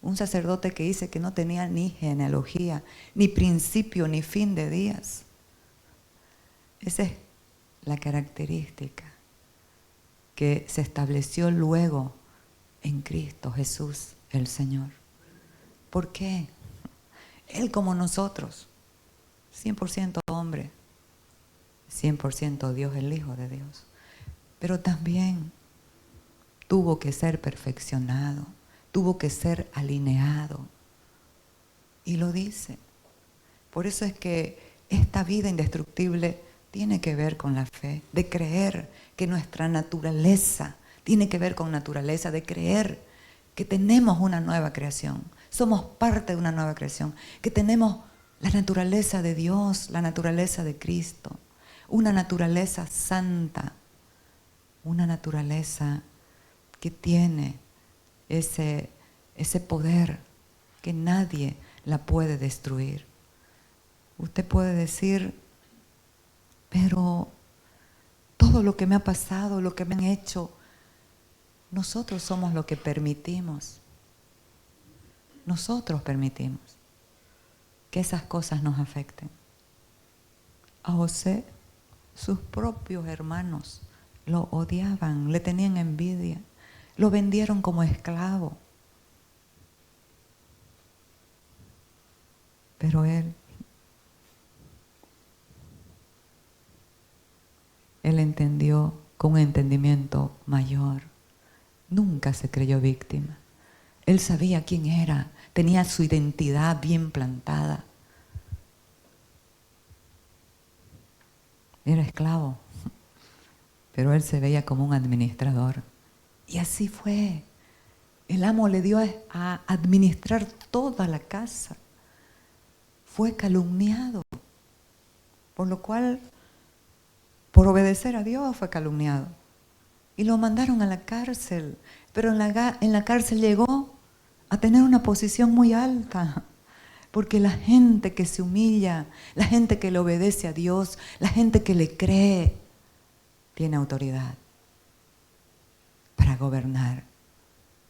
Un sacerdote que dice que no tenía ni genealogía, ni principio, ni fin de días. Esa es la característica que se estableció luego en Cristo Jesús, el Señor. ¿Por qué? Él como nosotros, 100% hombre, 100% Dios, el Hijo de Dios. Pero también tuvo que ser perfeccionado, tuvo que ser alineado. Y lo dice. Por eso es que esta vida indestructible tiene que ver con la fe, de creer que nuestra naturaleza, Tiene que ver con naturaleza, de creer que tenemos una nueva creación. Somos parte de una nueva creación, que tenemos la naturaleza de Dios, la naturaleza de Cristo, una naturaleza santa, una naturaleza que tiene ese poder que nadie la puede destruir. Usted puede decir, pero todo lo que me ha pasado, lo que me han hecho, nosotros somos lo que permitimos. Nosotros permitimos que esas cosas nos afecten. A José, sus propios hermanos lo odiaban, le tenían envidia, lo vendieron como esclavo. Pero él entendió con un entendimiento mayor. Nunca se creyó víctima. Él sabía quién era, tenía su identidad bien plantada. Era esclavo, pero él se veía como un administrador. Y así fue. El amo le dio a administrar toda la casa. Fue calumniado, por lo cual, por obedecer a Dios, fue calumniado. Y lo mandaron a la cárcel, pero en la cárcel llegó a tener una posición muy alta, porque la gente que se humilla, la gente que le obedece a Dios, la gente que le cree, tiene autoridad para gobernar,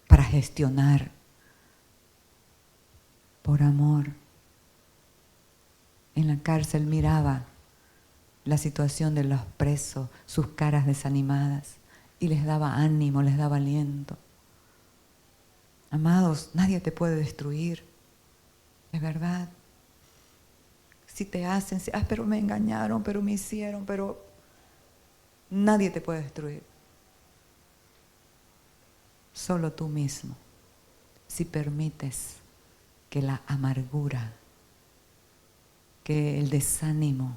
para gestionar, por amor. En la cárcel miraba la situación de los presos, sus caras desanimadas, y les daba ánimo, les daba aliento. Amados, nadie te puede destruir, es verdad. Si te hacen, pero me engañaron, pero me hicieron, pero nadie te puede destruir. Solo tú mismo, si permites que la amargura, que el desánimo,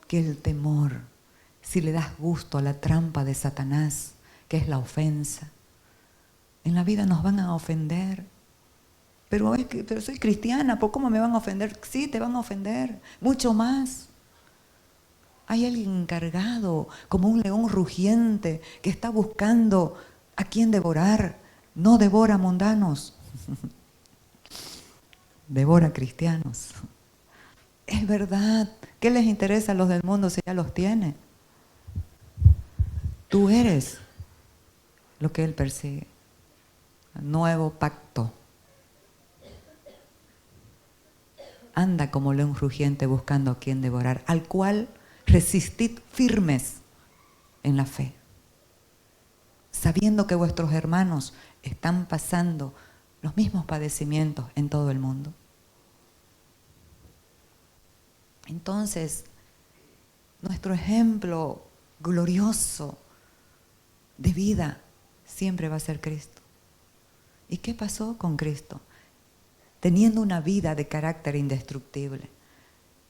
que el temor, si le das gusto a la trampa de Satanás, que es la ofensa. En la vida nos van a ofender. Pero soy cristiana, ¿por cómo me van a ofender? Sí, te van a ofender, mucho más. Hay alguien encargado, como un león rugiente, que está buscando a quien devorar. No devora mundanos, devora cristianos. Es verdad. ¿Qué les interesa a los del mundo si ya los tiene? Tú eres lo que él persigue. Nuevo pacto. Anda como león rugiente buscando a quien devorar, al cual resistid firmes en la fe, sabiendo que vuestros hermanos están pasando los mismos padecimientos en todo el mundo. Entonces, nuestro ejemplo glorioso de vida siempre va a ser Cristo. ¿Y qué pasó con Cristo? Teniendo una vida de carácter indestructible,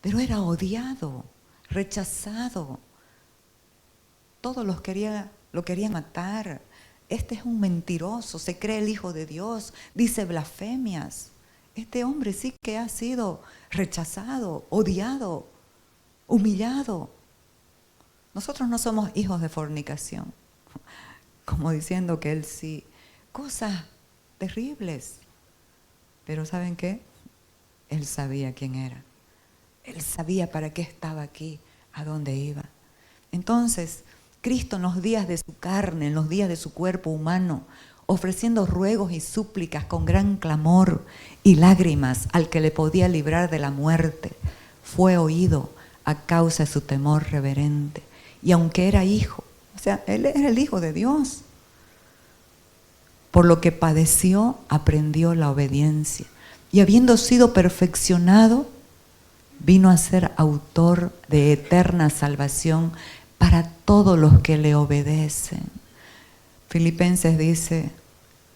pero era odiado, rechazado. Todos lo querían matar. Este es un mentiroso, se cree el Hijo de Dios, dice blasfemias. Este hombre sí que ha sido rechazado, odiado, humillado. Nosotros no somos hijos de fornicación, como diciendo que él sí. Cosas terribles. Pero ¿saben qué? Él sabía quién era. Él sabía para qué estaba aquí, a dónde iba. Entonces, Cristo en los días de su carne, en los días de su cuerpo humano, ofreciendo ruegos y súplicas con gran clamor y lágrimas al que le podía librar de la muerte, fue oído a causa de su temor reverente. Y aunque era hijo, o sea, él era el Hijo de Dios, por lo que padeció, aprendió la obediencia. Y habiendo sido perfeccionado, vino a ser autor de eterna salvación para todos los que le obedecen. Filipenses dice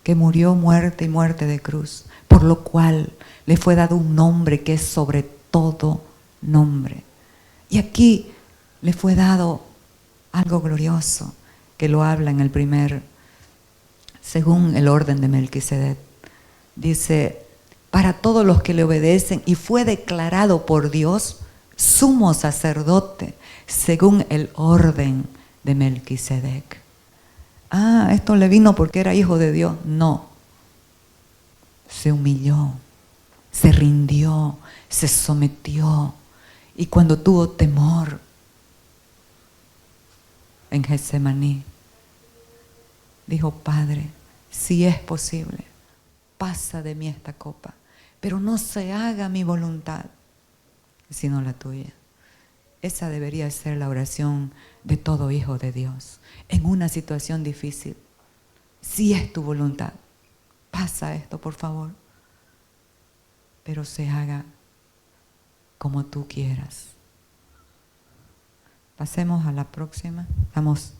que murió muerte y muerte de cruz, por lo cual le fue dado un nombre que es sobre todo nombre. Y aquí le fue dado algo glorioso, que lo habla en el primer según el orden de Melquisedec. Dice, para todos los que le obedecen, y fue declarado por Dios sumo sacerdote, según el orden de Melquisedec. Ah, esto le vino porque era hijo de Dios. No. Se humilló, se rindió, se sometió. Y cuando tuvo temor en Getsemaní, dijo, Padre, si es posible, pasa de mí esta copa, pero no se haga mi voluntad, sino la tuya. Esa debería ser la oración de todo hijo de Dios. En una situación difícil, si es tu voluntad, pasa esto, por favor, pero se haga como tú quieras. Pasemos a la próxima. Vamos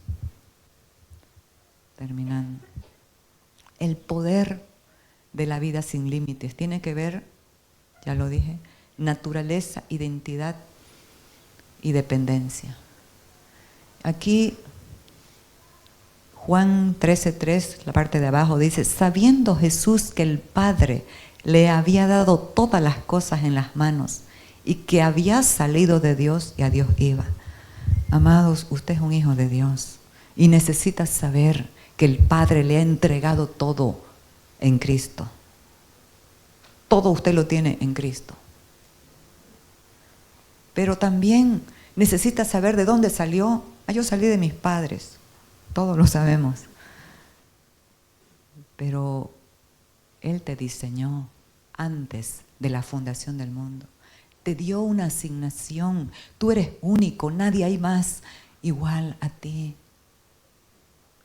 terminando. El poder de la vida sin límites tiene que ver, ya lo dije, naturaleza, identidad y dependencia. Aquí Juan 13:3, la parte de abajo, dice, sabiendo Jesús que el Padre le había dado todas las cosas en las manos y que había salido de Dios y a Dios iba. Amados, usted es un hijo de Dios y necesita saber que el Padre le ha entregado todo en Cristo. Todo usted lo tiene en Cristo. Pero también necesita saber de dónde salió. Yo salí de mis padres, todos lo sabemos. Pero Él te diseñó antes de la fundación del mundo. Te dio una asignación. Tú eres único, nadie hay más igual a ti.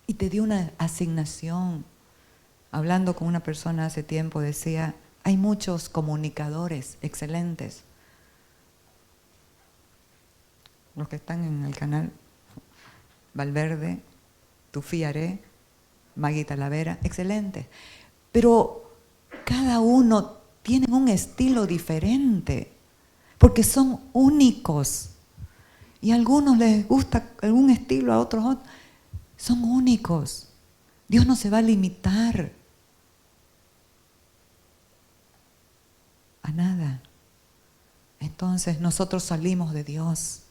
Y te dio una asignación. Hablando con una persona hace tiempo decía, hay muchos comunicadores excelentes. Los que están en el canal, Valverde, Tufi Aré, Magui Talavera, excelentes. Pero cada uno tiene un estilo diferente, porque son únicos. Y a algunos les gusta algún estilo, a otros otro. Son únicos. Dios no se va a limitar a nada. Entonces nosotros salimos de Dios,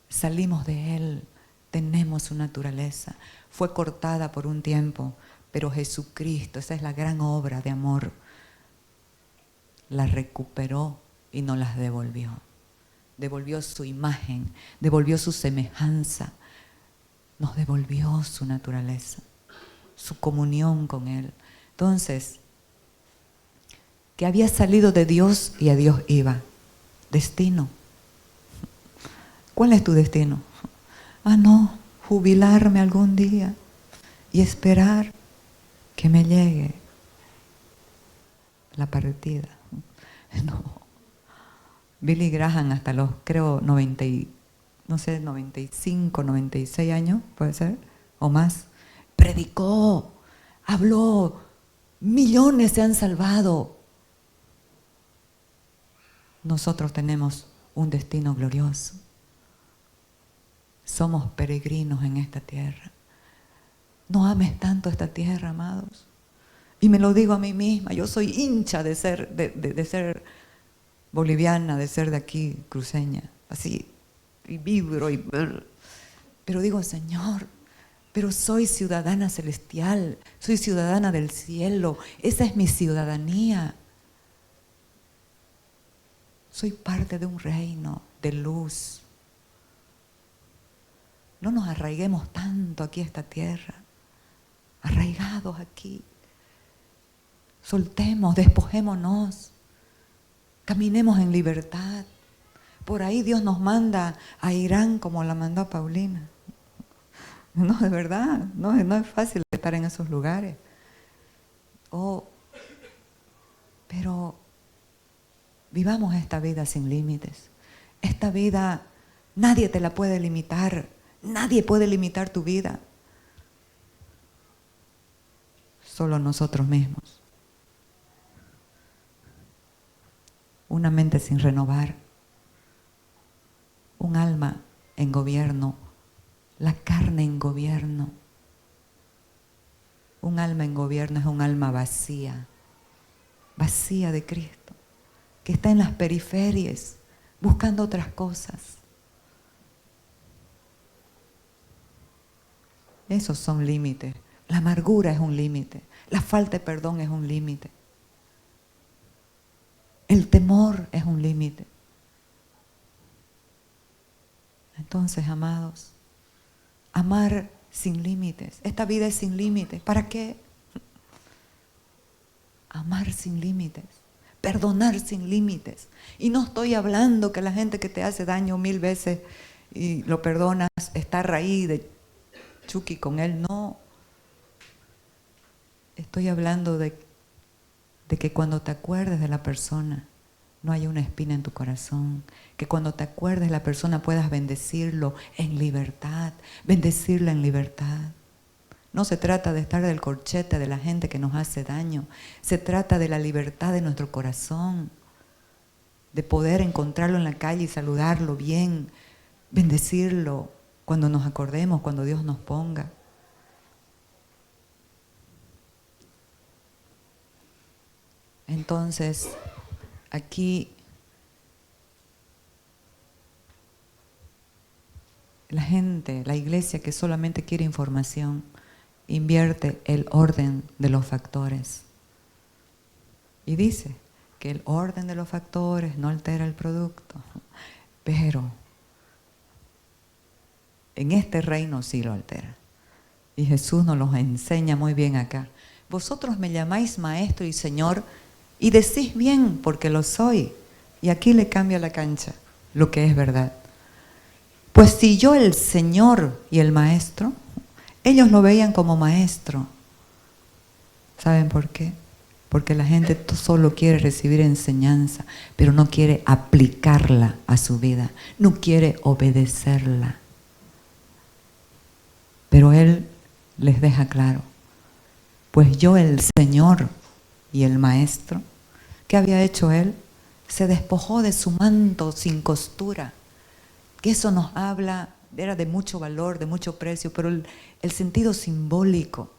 salimos de Él, tenemos su naturaleza. Fue cortada por un tiempo, pero Jesucristo, esa es la gran obra de amor, la recuperó y nos las devolvió. Devolvió su imagen, devolvió su semejanza, nos devolvió su naturaleza, su comunión con Él. Entonces, que había salido de Dios y a Dios iba. Destino. ¿Cuál es tu destino? No, jubilarme algún día y esperar que me llegue la partida. No. Billy Graham hasta los, creo, 95, 96 años, puede ser, o más, predicó, habló, millones se han salvado. Nosotros tenemos un destino glorioso. Somos peregrinos en esta tierra. No ames tanto esta tierra, amados. Y me lo digo a mí misma, yo soy hincha de ser boliviana, de ser de aquí, cruceña, así, y vibro, pero digo, Señor, pero soy ciudadana celestial, soy ciudadana del cielo, esa es mi ciudadanía. Soy parte de un reino de luz. No nos arraiguemos tanto aquí a esta tierra, arraigados aquí. Soltemos, despojémonos, caminemos en libertad. Por ahí Dios nos manda a Irán como la mandó a Paulina. No, de verdad, no es fácil estar en esos lugares. Pero vivamos esta vida sin límites. Esta vida nadie te la puede limitar. Nadie puede limitar tu vida. Solo nosotros mismos. Una mente sin renovar. Un alma en gobierno. La carne en gobierno. Un alma en gobierno es un alma vacía, vacía de Cristo, que está en las periferias, buscando otras cosas. Esos son límites. La amargura es un límite. La falta de perdón es un límite. El temor es un límite. Entonces, amados, amar sin límites. Esta vida es sin límites. ¿Para qué? Amar sin límites. Perdonar sin límites. Y no estoy hablando que la gente que te hace daño 1000 veces y lo perdonas, está raíz de Chucky con él. No. Estoy hablando de que cuando te acuerdes de la persona, no haya una espina en tu corazón. Que cuando te acuerdes de la persona puedas bendecirlo en libertad. Bendecirla en libertad. No se trata de estar del corchete de la gente que nos hace daño. Se trata de la libertad de nuestro corazón. De poder encontrarlo en la calle y saludarlo bien. Bendecirlo cuando nos acordemos, cuando Dios nos ponga. Entonces, aquí la gente, la iglesia que solamente quiere información, invierte el orden de los factores. Y dice que el orden de los factores no altera el producto, pero en este reino sí lo altera. Y Jesús nos lo enseña muy bien acá. Vosotros me llamáis maestro y señor y decís bien porque lo soy. Y aquí le cambia la cancha, lo que es verdad. Pues si yo el Señor y el Maestro, ellos lo veían como maestro. ¿Saben por qué? Porque la gente solo quiere recibir enseñanza, pero no quiere aplicarla a su vida, no quiere obedecerla. Pero Él les deja claro, pues yo el Señor y el Maestro, ¿qué había hecho Él? Se despojó de su manto sin costura, que eso nos habla, era de mucho valor, de mucho precio, pero el sentido simbólico,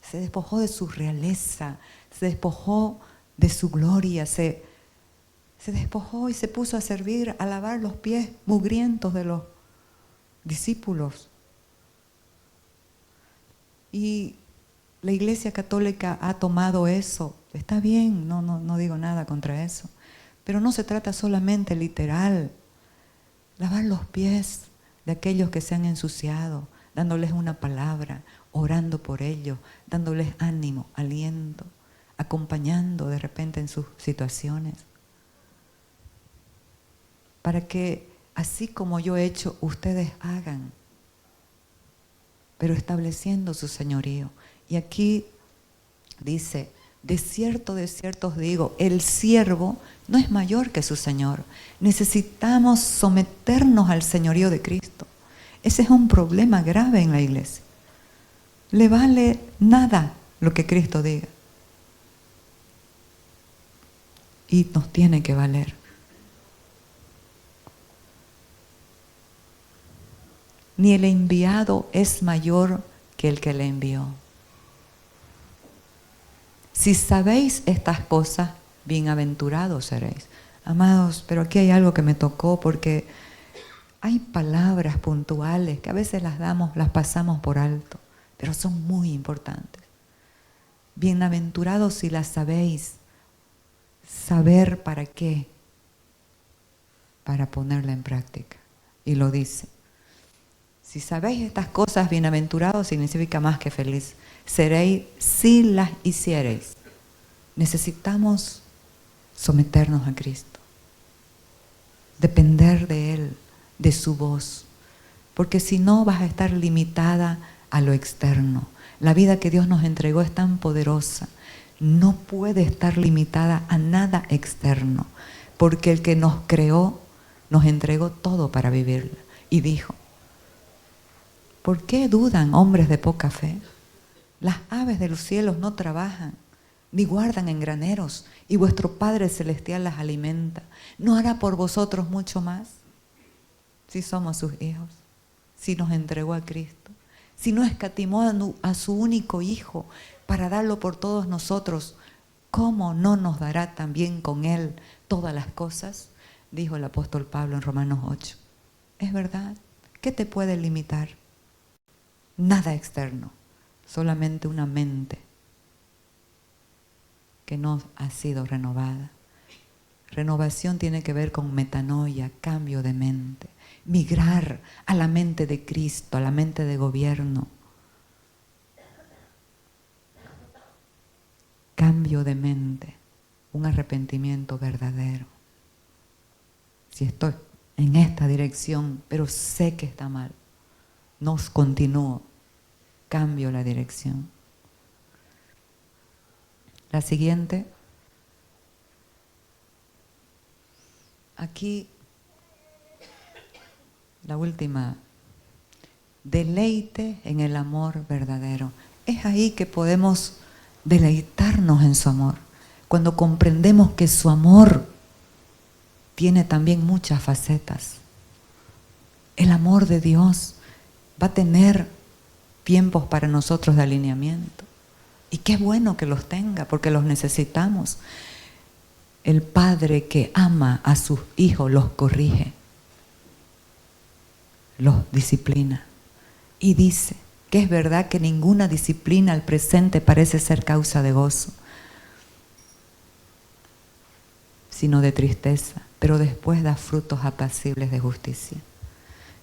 se despojó de su realeza, se despojó de su gloria, se despojó y se puso a servir, a lavar los pies mugrientos de los discípulos. Y la Iglesia Católica ha tomado eso, está bien, no digo nada contra eso, pero no se trata solamente literal. Lavar los pies de aquellos que se han ensuciado, dándoles una palabra, orando por ellos, dándoles ánimo, aliento, acompañando de repente en sus situaciones. Para que así como yo he hecho, ustedes hagan, pero estableciendo su señorío. Y aquí dice, de cierto os digo, el siervo no es mayor que su Señor. Necesitamos someternos al señorío de Cristo. Ese es un problema grave en la iglesia. Le vale nada lo que Cristo diga. Y nos tiene que valer. Ni el enviado es mayor que el que le envió. Si sabéis estas cosas, bienaventurados seréis. Amados, pero aquí hay algo que me tocó porque hay palabras puntuales que a veces las pasamos por alto, pero son muy importantes. Bienaventurados si las sabéis. ¿Saber para qué? Para ponerla en práctica. Y lo dice. Si sabéis estas cosas, bienaventurados significa más que feliz. Seréis si las hiciereis. Necesitamos someternos a Cristo, depender de Él, de su voz, porque si no vas a estar limitada a lo externo. La vida que Dios nos entregó es tan poderosa, no puede estar limitada a nada externo, porque el que nos creó nos entregó todo para vivirla. Y dijo, ¿por qué dudan hombres de poca fe? Las aves de los cielos no trabajan, ni guardan en graneros, y vuestro Padre Celestial las alimenta. ¿No hará por vosotros mucho más? Si somos sus hijos, si nos entregó a Cristo, si no escatimó a su único Hijo, para darlo por todos nosotros, ¿cómo no nos dará también con Él todas las cosas? Dijo el apóstol Pablo en Romanos 8. Es verdad. ¿Qué te puede limitar? Nada externo, solamente una mente que no ha sido renovada. Renovación tiene que ver con metanoia, cambio de mente, migrar a la mente de Cristo, a la mente de gobierno. Cambio de mente, un arrepentimiento verdadero. Si estoy en esta dirección, pero sé que está mal, no continúo, cambio la dirección. La siguiente. Aquí, la última. Deleite en el amor verdadero. Es ahí que podemos deleitarnos en su amor. Cuando comprendemos que su amor tiene también muchas facetas. El amor de Dios va a tener tiempos para nosotros de alineamiento. Y qué bueno que los tenga, porque los necesitamos. El padre que ama a sus hijos los corrige, los disciplina. Y dice que es verdad que ninguna disciplina al presente parece ser causa de gozo, sino de tristeza, pero después da frutos apacibles de justicia.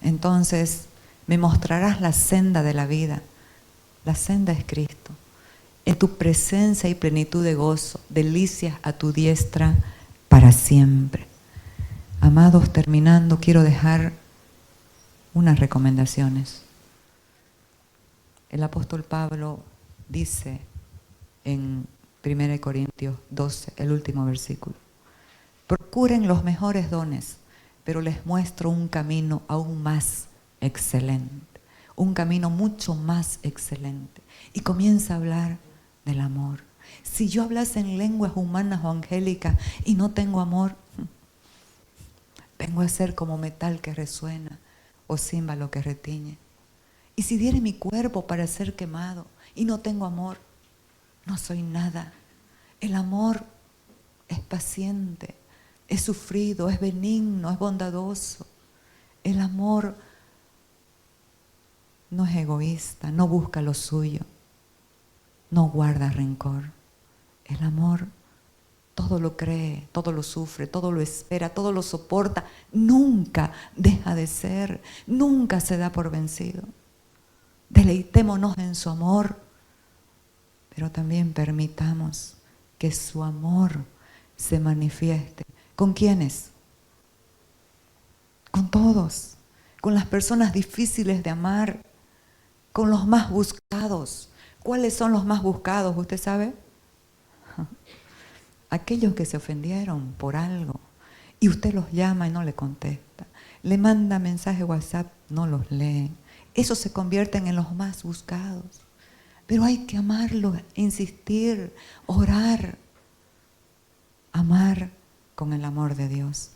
Entonces, me mostrarás la senda de la vida. La senda es Cristo. En tu presencia y plenitud de gozo, delicias a tu diestra para siempre. Amados, terminando, quiero dejar unas recomendaciones. El apóstol Pablo dice en 1 Corintios 12, el último versículo: procuren los mejores dones, pero les muestro un camino aún más excelente, un camino mucho más excelente. Y comienza a hablar del amor. Si yo hablase en lenguas humanas o angélicas y no tengo amor, vengo a ser como metal que resuena o címbalo que retiñe. Y si diere mi cuerpo para ser quemado y no tengo amor, no soy nada. El amor es paciente, es sufrido, es benigno, es bondadoso. El amor no es egoísta, no busca lo suyo, no guarda rencor. El amor todo lo cree, todo lo sufre, todo lo espera, todo lo soporta. Nunca deja de ser, nunca se da por vencido. Deleitémonos en su amor, pero también permitamos que su amor se manifieste. ¿Con quiénes? Con todos, con las personas difíciles de amar, con los más buscados. ¿Cuáles son los más buscados? ¿Usted sabe? Aquellos que se ofendieron por algo y usted los llama y no le contesta. Le manda mensaje WhatsApp, no los lee. Esos se convierten en los más buscados. Pero hay que amarlos, insistir, orar. Amar con el amor de Dios.